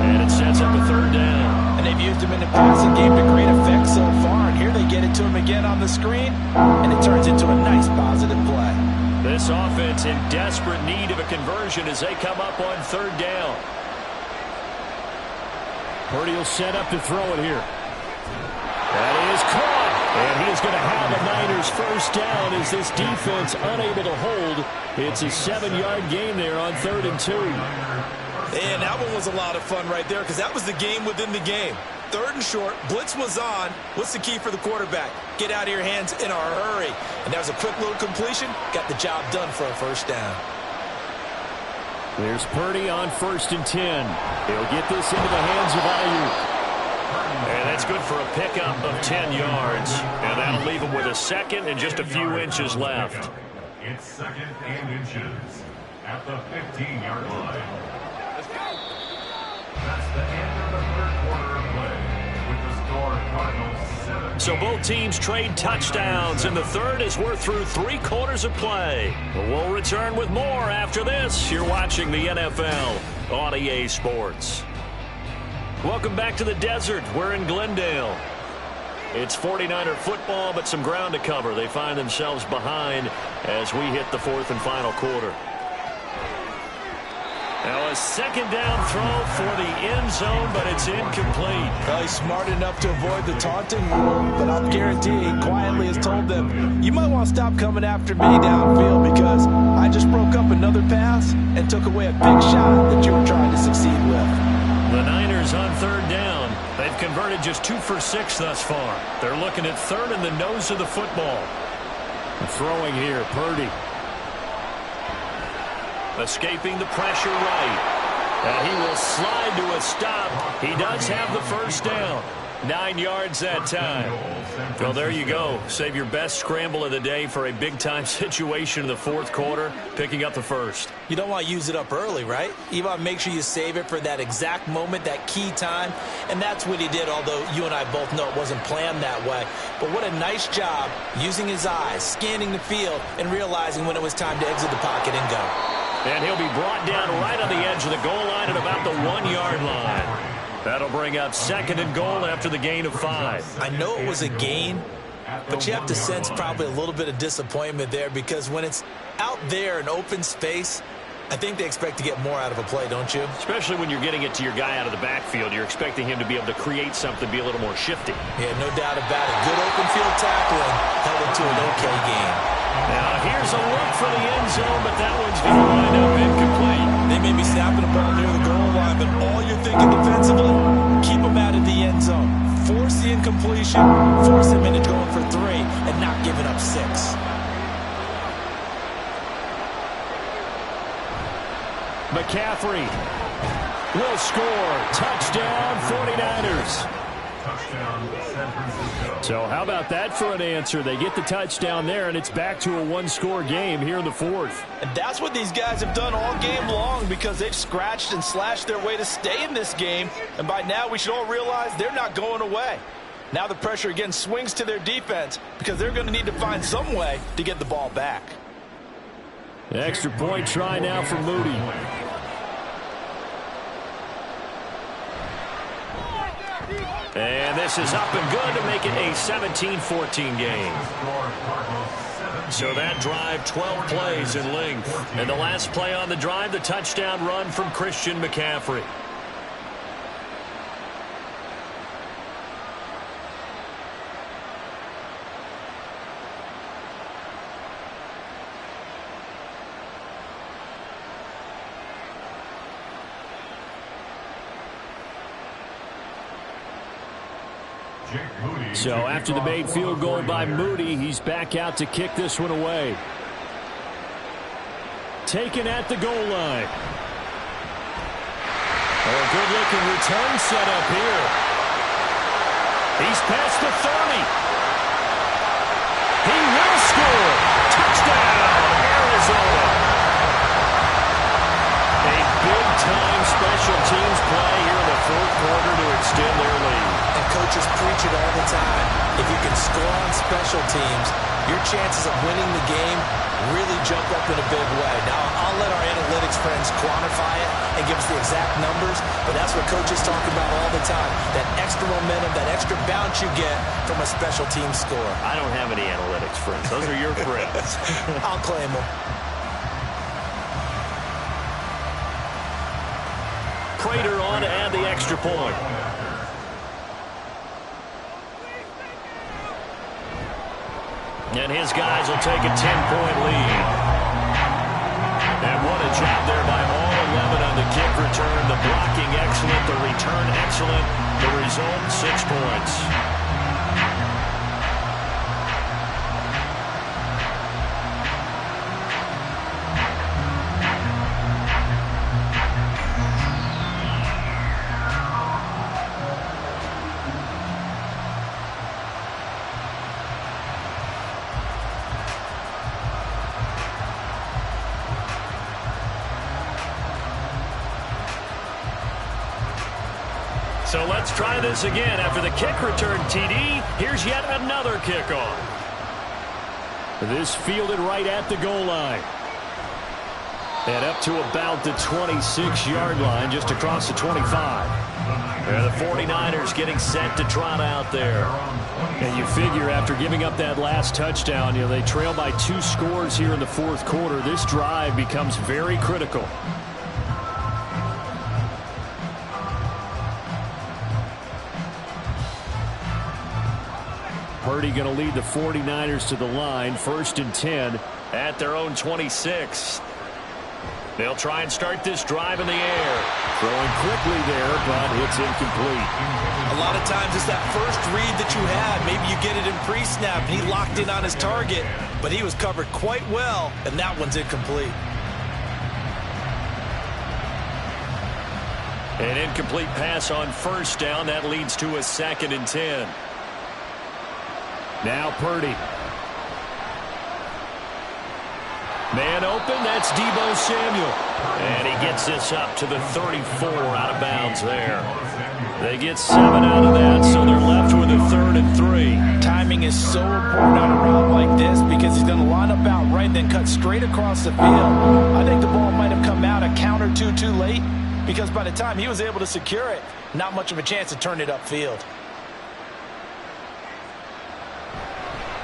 and it sets up a 3rd down. And they've used him in the passing game to great effect so far. And here they get it to him again on the screen, and it turns into a nice positive play. This offense in desperate need of a conversion as they come up on 3rd down. Purdy will set up to throw it here. That is caught. And he is going to have a Niners 1st down as this defense unable to hold. It's a 7-yard gain there on 3rd and 2. And that one was a lot of fun right there because that was the game within the game. 3rd and short, blitz was on. What's the key for the quarterback? Get out of your hands in a hurry. And that was a quick little completion. Got the job done for a 1st down. There's Purdy on 1st and 10. He'll get this into the hands of Ayuk. And that's good for a pickup of 10 yards. And that'll leave him with a 2nd and just a few inches left. It's 2nd and inches at the 15-yard line. That's the end of the 3rd quarter of play with the score Cardinals 7. So both teams trade touchdowns in the 3rd as we're through 3 quarters of play. We'll return with more after this. You're watching the NFL on EA Sports. Welcome back to the desert. We're in Glendale. It's 49er football, but some ground to cover. They find themselves behind as we hit the 4th and final quarter. Now a 2nd down throw for the end zone, but it's incomplete. Well, he's smart enough to avoid the taunting rule, but I'll guarantee he quietly has told them, you might want to stop coming after me downfield because I just broke up another pass and took away a big shot that you were trying to succeed with. The Niners on 3rd down. They've converted just 2 for 6 thus far. They're looking at 3rd in the nose of the football. Throwing here, Purdy. Escaping the pressure right. And he will slide to a stop. He does have the 1st down. 9 yards that time. Well, there you go. Save your best scramble of the day for a big-time situation in the 4th quarter, picking up the 1st. You don't want to use it up early, right? You want to make sure you save it for that exact moment, that key time. And that's what he did, although you and I both know it wasn't planned that way. But what a nice job using his eyes, scanning the field, and realizing when it was time to exit the pocket and go. And he'll be brought down right on the edge of the goal line at about the 1-yard line. That'll bring up 2nd and goal after the gain of 5. I know it was a gain, but you have to sense probably a little bit of disappointment there because when it's out there in open space, I think they expect to get more out of a play, don't you? Especially when you're getting it to your guy out of the backfield. You're expecting him to be able to create something, be a little more shifty. Yeah, no doubt about it. Good open field tackling held it to an okay game. Now here's a look for the end zone, but that one's going to wind up incomplete. They may be snapping the ball near the goal line, but all you're thinking defensively, keep them out of the end zone. Force the incompletion, force them into going for 3, and not giving up 6. McCaffrey will score. Touchdown, 49ers. Touchdown, San Francisco. So how about that for an answer? They get the touchdown there, and it's back to a 1-score game here in the 4th. And that's what these guys have done all game long because they've scratched and slashed their way to stay in this game. And by now, we should all realize they're not going away. Now the pressure again swings to their defense because they're going to need to find some way to get the ball back. The extra point try now for Moody. And this is up and good to make it a 17-14 game. So that drive, 12 plays in length. And the last play on the drive, the touchdown run from Christian McCaffrey. So after the made field goal by Moody, he's back out to kick this one away. Taken at the goal line. A good-looking return set up here. He's past the 30. He will score. Touchdown, Arizona. A big-time special teams play here in the fourth quarter to extend their lead. And coaches preach it all the time. If you can score on special teams, your chances of winning the game really jump up in a big way. Now, I'll let our analytics friends quantify it and give us the exact numbers, but that's what coaches talk about all the time. That extra momentum, that extra bounce you get from a special team score. I don't have any analytics friends. Those are your friends. I'll claim them. Prater on to add the extra point. And his guys will take a 10-point lead. And what a job there by all 11 on the kick return. The blocking excellent, the return excellent. The result, 6 points. So let's try this again. After the kick return, TD, here's yet another kickoff. This fielded right at the goal line. And up to about the 26-yard line, just across the 25. And the 49ers getting set to trot out there. And you figure after giving up that last touchdown, they trail by 2 scores here in the fourth quarter. This drive becomes very critical. Purdy going to lead the 49ers to the line, 1st and 10 at their own 26. They'll try and start this drive in the air. Throwing quickly there, but it's incomplete. A lot of times it's that first read that you had. Maybe you get it in pre-snap, and he locked in on his target, but he was covered quite well, and that one's incomplete. An incomplete pass on 1st down. That leads to a 2nd and 10. Now Purdy. Man open, that's Deebo Samuel. And he gets this up to the 34 out of bounds there. They get 7 out of that, so they're left with a 3rd and 3. Timing is so important on a route like this because he's going to line up out right, then cut straight across the field. I think the ball might have come out a count or two too late because by the time he was able to secure it, not much of a chance to turn it upfield.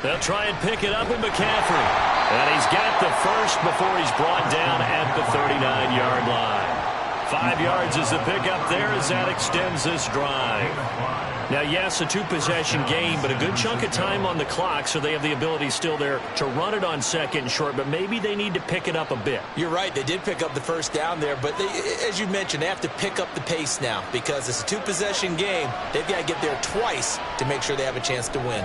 They'll try and pick it up in McCaffrey. And he's got the first before he's brought down at the 39-yard line. 5 yards is the pickup there as that extends this drive. Now, yes, a 2-possession game, but a good chunk of time on the clock, so they have the ability still there to run it on 2nd and short, but maybe they need to pick it up a bit. You're right. They did pick up the 1st down there, but as you mentioned, they have to pick up the pace now because it's a 2-possession game. They've got to get there twice to make sure they have a chance to win.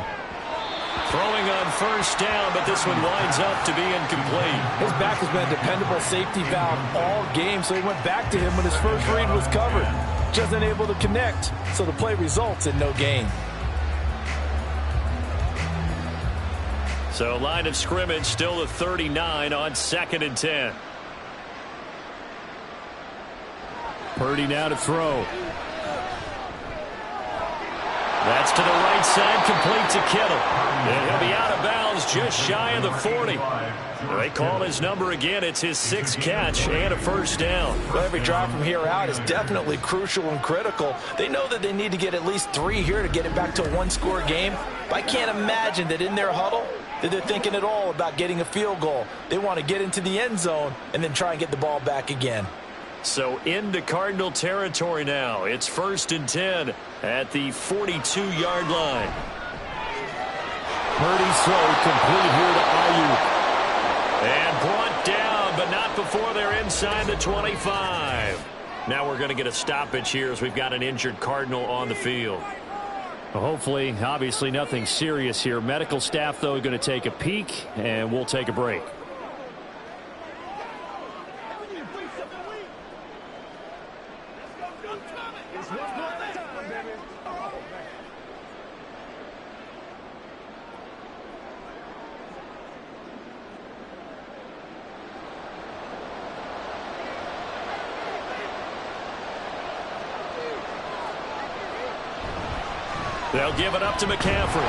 Throwing on 1st down, but this one winds up to be incomplete. His back has been a dependable safety valve all game, so he went back to him when his first read was covered. Just unable to connect, so the play results in no gain. So line of scrimmage still the 39 on 2nd and 10. Purdy now to throw. That's to the right side, complete to Kittle. And he'll be out of bounds just shy of the 40. They call his number again. It's his 6th catch and a 1st down. Well, every drive from here out is definitely crucial and critical. They know that they need to get at least 3 here to get it back to a 1-score game. But I can't imagine that in their huddle that they're thinking at all about getting a field goal. They want to get into the end zone and then try and get the ball back again. So into Cardinal territory now. It's 1st and 10 at the 42-yard line. Purdy's throw complete here to Ayuk. And brought down, but not before they're inside the 25. Now we're going to get a stoppage here as we've got an injured Cardinal on the field. Well, hopefully, obviously nothing serious here. Medical staff, though, going to take a peek, and we'll take a break. They'll give it up to McCaffrey.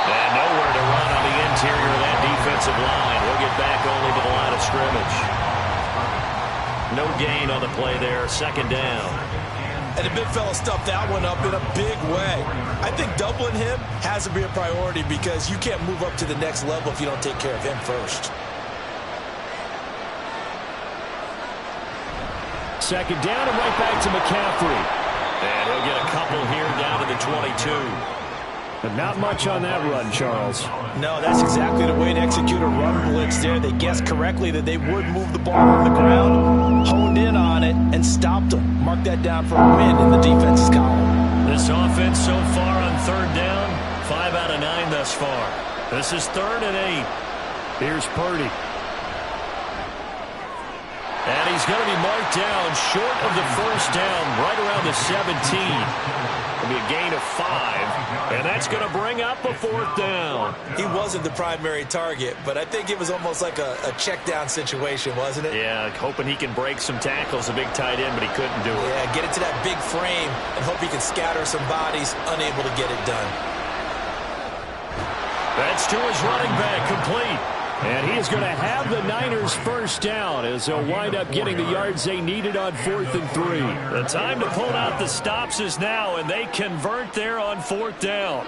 And nowhere to run on the interior of that defensive line. He'll get back only to the line of scrimmage. No gain on the play there. Second down. And the big fella stuffed that one up in a big way. I think doubling him has to be a priority because you can't move up to the next level if you don't take care of him first. Second down and right back to McCaffrey. And he'll get a couple here down to the 22. But not much on that run, Charles. No, that's exactly the way to execute a run blitz there. They guessed correctly that they would move the ball on the ground, honed in on it, and stopped them. Mark that down for a win in the defense's column. This offense so far on third down, 5 out of 9 thus far. This is 3rd and 8. Here's Purdy. And he's going to be marked down short of the first down, right around the 17. It'll be a gain of 5, and that's going to bring up a 4th down. He wasn't the primary target, but I think it was almost like a check down situation, wasn't it? Yeah, hoping he can break some tackles, a big tight end, but he couldn't do it. Yeah, get it to that big frame and hope he can scatter some bodies, unable to get it done. That's to his running back, complete. And he is going to have the Niners first down as they'll wind up getting the yards they needed on 4th and 3. The time to pull out the stops is now, and they convert there on 4th down.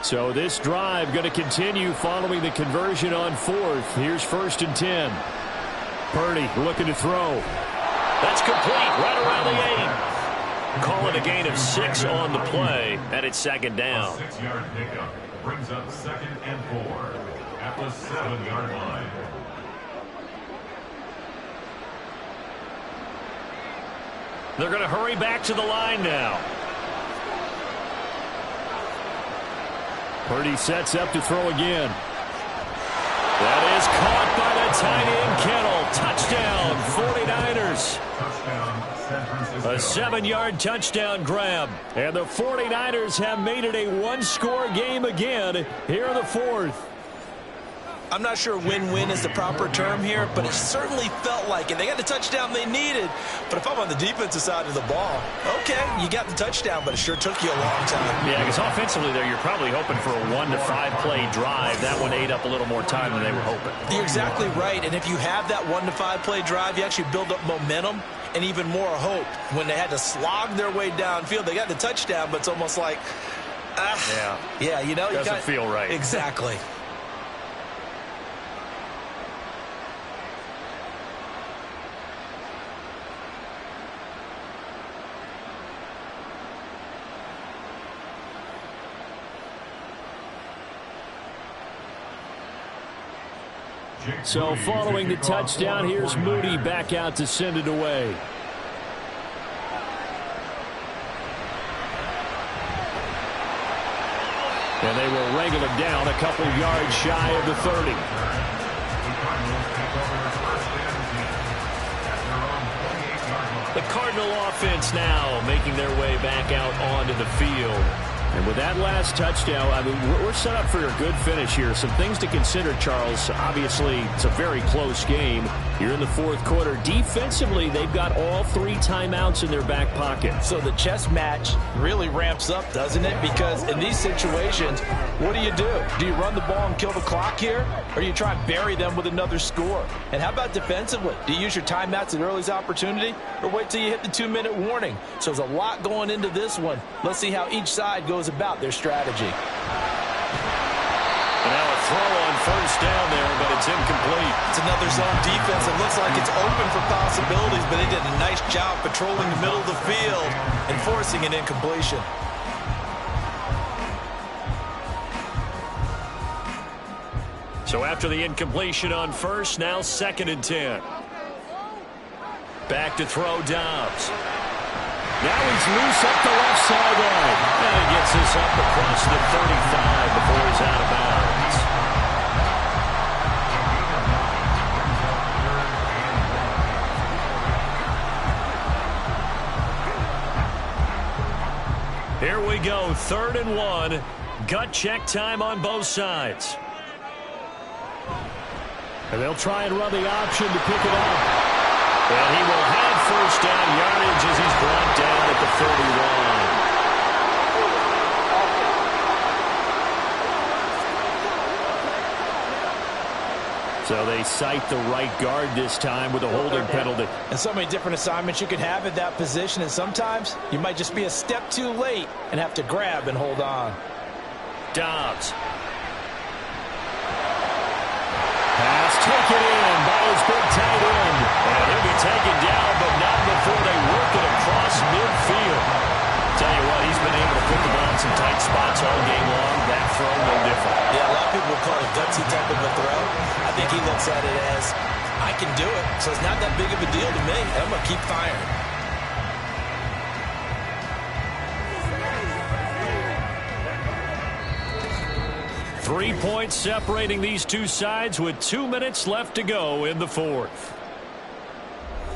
So this drive going to continue following the conversion on 4th. Here's 1st and 10. Purdy looking to throw. That's complete right around the 8. Call it a gain of 6 on the play, and it's 2nd down. 6-yard pickup brings up 2nd and 4 at the 7-yard line. They're going to hurry back to the line now. Purdy sets up to throw again. That is caught by the tight end Kittle. Touchdown, 49ers. Touchdown, San Francisco. A 7-yard touchdown grab. And the 49ers have made it a one-score game again here in the 4th. I'm not sure win-win is the proper term here, but it certainly felt like it. They got the touchdown they needed, but if I'm on the defensive side of the ball, okay, you got the touchdown, but it sure took you a long time. Yeah, because offensively there, you're probably hoping for a 1 to 5 play drive. That one ate up a little more time than they were hoping. You're exactly right, and if you have that 1 to 5 play drive, you actually build up momentum and even more hope. When they had to slog their way downfield, they got the touchdown, but it's almost like, yeah, you know, doesn't feel right. Exactly. So following the touchdown, here's Moody back out to send it away. And they will wrangle him down a couple yards shy of the 30. The Cardinal offense now making their way back out onto the field. And with that last touchdown, I mean, we're set up for a good finish here. Some things to consider, Charles. Obviously, it's a very close game. You're in the 4th quarter. Defensively, they've got all 3 timeouts in their back pocket. So the chess match really ramps up, doesn't it? Because in these situations, what do? Do you run the ball and kill the clock here? Or do you try and bury them with another score? And how about defensively? Do you use your timeouts at early's opportunity? Or wait till you hit the 2-minute warning? So there's a lot going into this one. Let's see how each side goes about their strategy. And now a throw on first down there, but it's incomplete. It's another zone defense. It looks like it's open for possibilities, but they did a nice job patrolling the middle of the field and forcing an incompletion. So after the incompletion on first, now 2nd and 10. Back to throw Dobbs. Now he's loose up the left sideline. And he gets this up across the 35 before he's out of bounds. Here we go, 3rd and 1. Gut check time on both sides. And they'll try and run the option to pick it up. And he will have first down yardage as he's brought down at the 41. cite the right guard this time with a holding penalty. And so many different assignments you can have at that position, and sometimes you might just be a step too late and have to grab and hold on. Dobbs. Pass taken in by his big tight end. And he'll be taken down, but not before they work it across midfield. Tell you what, he's been able to put the ball in some tight spots all game long. That throw, no different. Yeah, a lot of people would call it gutsy type of a throw. I think he looks at it as, I can do it, so it's not that big of a deal to me. I'm going to keep firing. Three points separating these two sides with 2 minutes left to go in the fourth.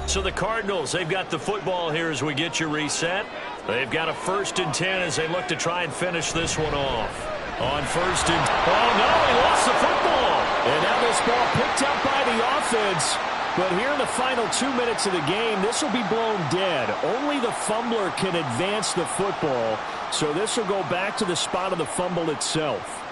So the Cardinals, they've got the football here as we get you reset. They've got a 1st and 10 as they look to try and finish this one off. On 1st and... Oh, no, he lost the football. And now this ball picked up by the offense. But here in the final 2 minutes of the game, this will be blown dead. Only the fumbler can advance the football. So this will go back to the spot of the fumble itself.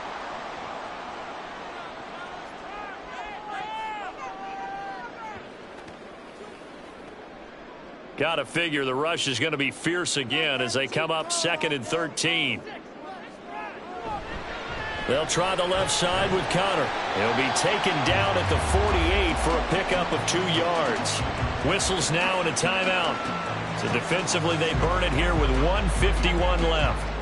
Got to figure the rush is going to be fierce again as they come up 2nd and 13. They'll try the left side with Connor. He'll be taken down at the 48 for a pickup of 2 yards. Whistles now and a timeout. So defensively they burn it here with 1:51 left.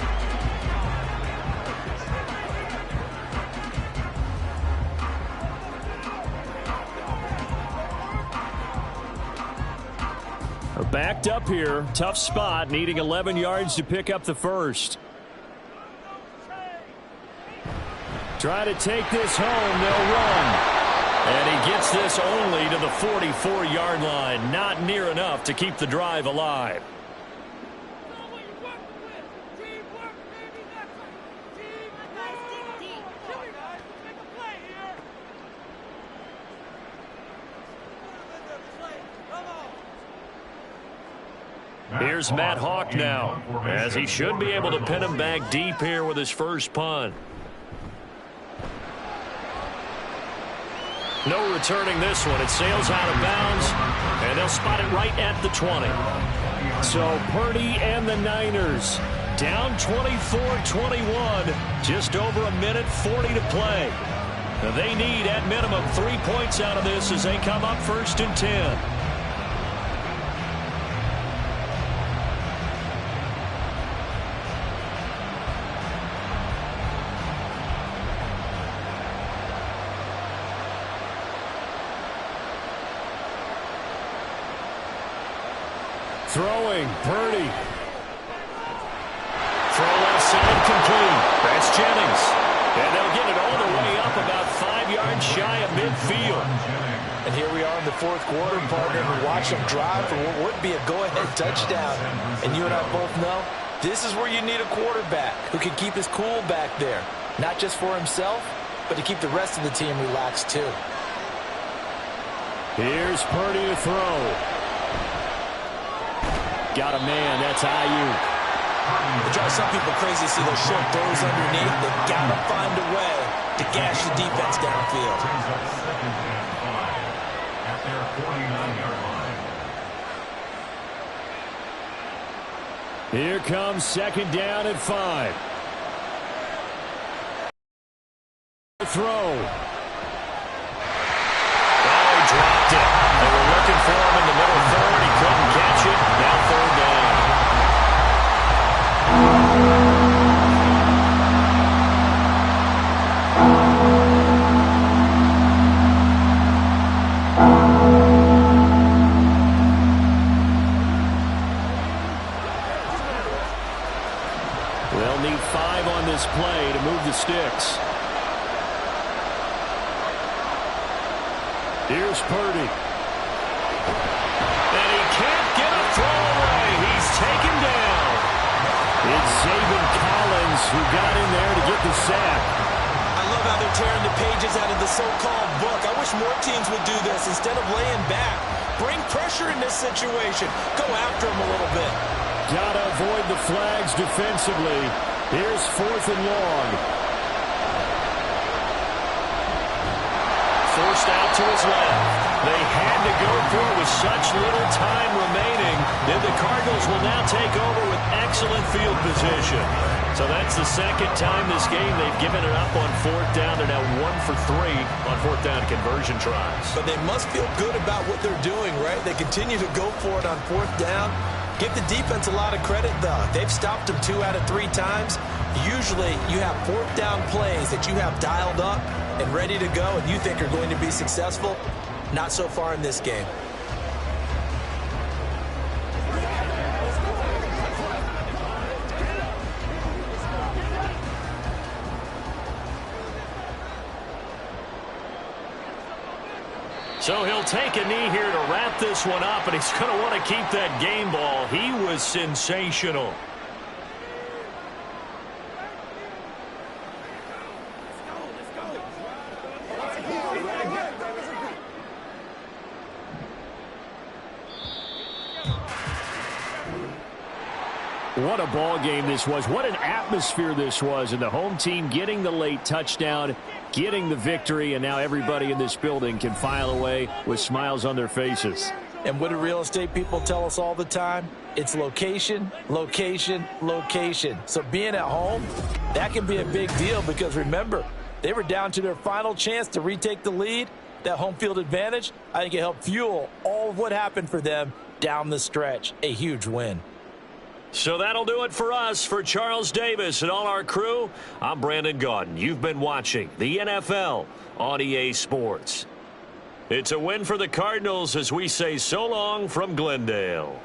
Backed up here. Tough spot. Needing 11 yards to pick up the first. Try to take this home. They'll run. And he gets this only to the 44-yard line. Not near enough to keep the drive alive. Here's Matt Hawk now, as he should be able to pin him back deep here with his first punt. No returning this one. It sails out of bounds, and they'll spot it right at the 20. So Purdy and the Niners down 24-21, just over a minute 40 to play. They need at minimum 3 points out of this as they come up 1st and 10. Throwing, Purdy. Throw left side complete. That's Jennings. And they'll get it all the way up about 5 yards shy of midfield. And here we are in the 4th quarter, partner. We watch them drive for what would be a go-ahead touchdown. And you and I both know this is where you need a quarterback who can keep his cool back there. Not just for himself, but to keep the rest of the team relaxed too. Here's Purdy to throw. Got a man. That's Ayuk. It drives some people crazy to see those short throws underneath. They've got to find a way to gash the defense downfield. Brings up 2nd and 5 at their 49-yard line. Here comes 2nd down at 5. Throw. Oh, he dropped it. They were looking for him in the middle third. He couldn't catch it. Now 3rd down. They'll need 5 on this play to move the sticks. Here's Purdy. And he can't get a throw away. He's taken down. It's Zaven Collins who got in there to get the sack. I love how they're tearing the pages out of the so-called book. I wish more teams would do this instead of laying back. Bring pressure in this situation. Go after him a little bit. Gotta avoid the flags defensively. Here's 4th and long. 1st Just out to his left. They had to go for it with such little time remaining. Then the Cardinals will now take over with excellent field position. So that's the second time this game they've given it up on fourth down. They're now 1 for 3 on fourth down conversion tries. But they must feel good about what they're doing, right? They continue to go for it on fourth down. Give the defense a lot of credit, though. They've stopped them 2 out of 3 times. Usually you have fourth down plays that you have dialed up and ready to go and you think are going to be successful. Not so far in this game. So he'll take a knee here to wrap this one up, and he's going to want to keep that game ball. He was sensational. What a ball game this was. What an atmosphere this was. And the home team getting the late touchdown, getting the victory, and now everybody in this building can file away with smiles on their faces. And what do real estate people tell us all the time? It's location, location, location. So being at home, that can be a big deal because remember, they were down to their final chance to retake the lead. That home field advantage, I think it helped fuel all of what happened for them down the stretch. A huge win. So that'll do it for us. For Charles Davis and all our crew, I'm Brandon Gaudin. You've been watching the NFL on EA Sports. It's a win for the Cardinals as we say so long from Glendale.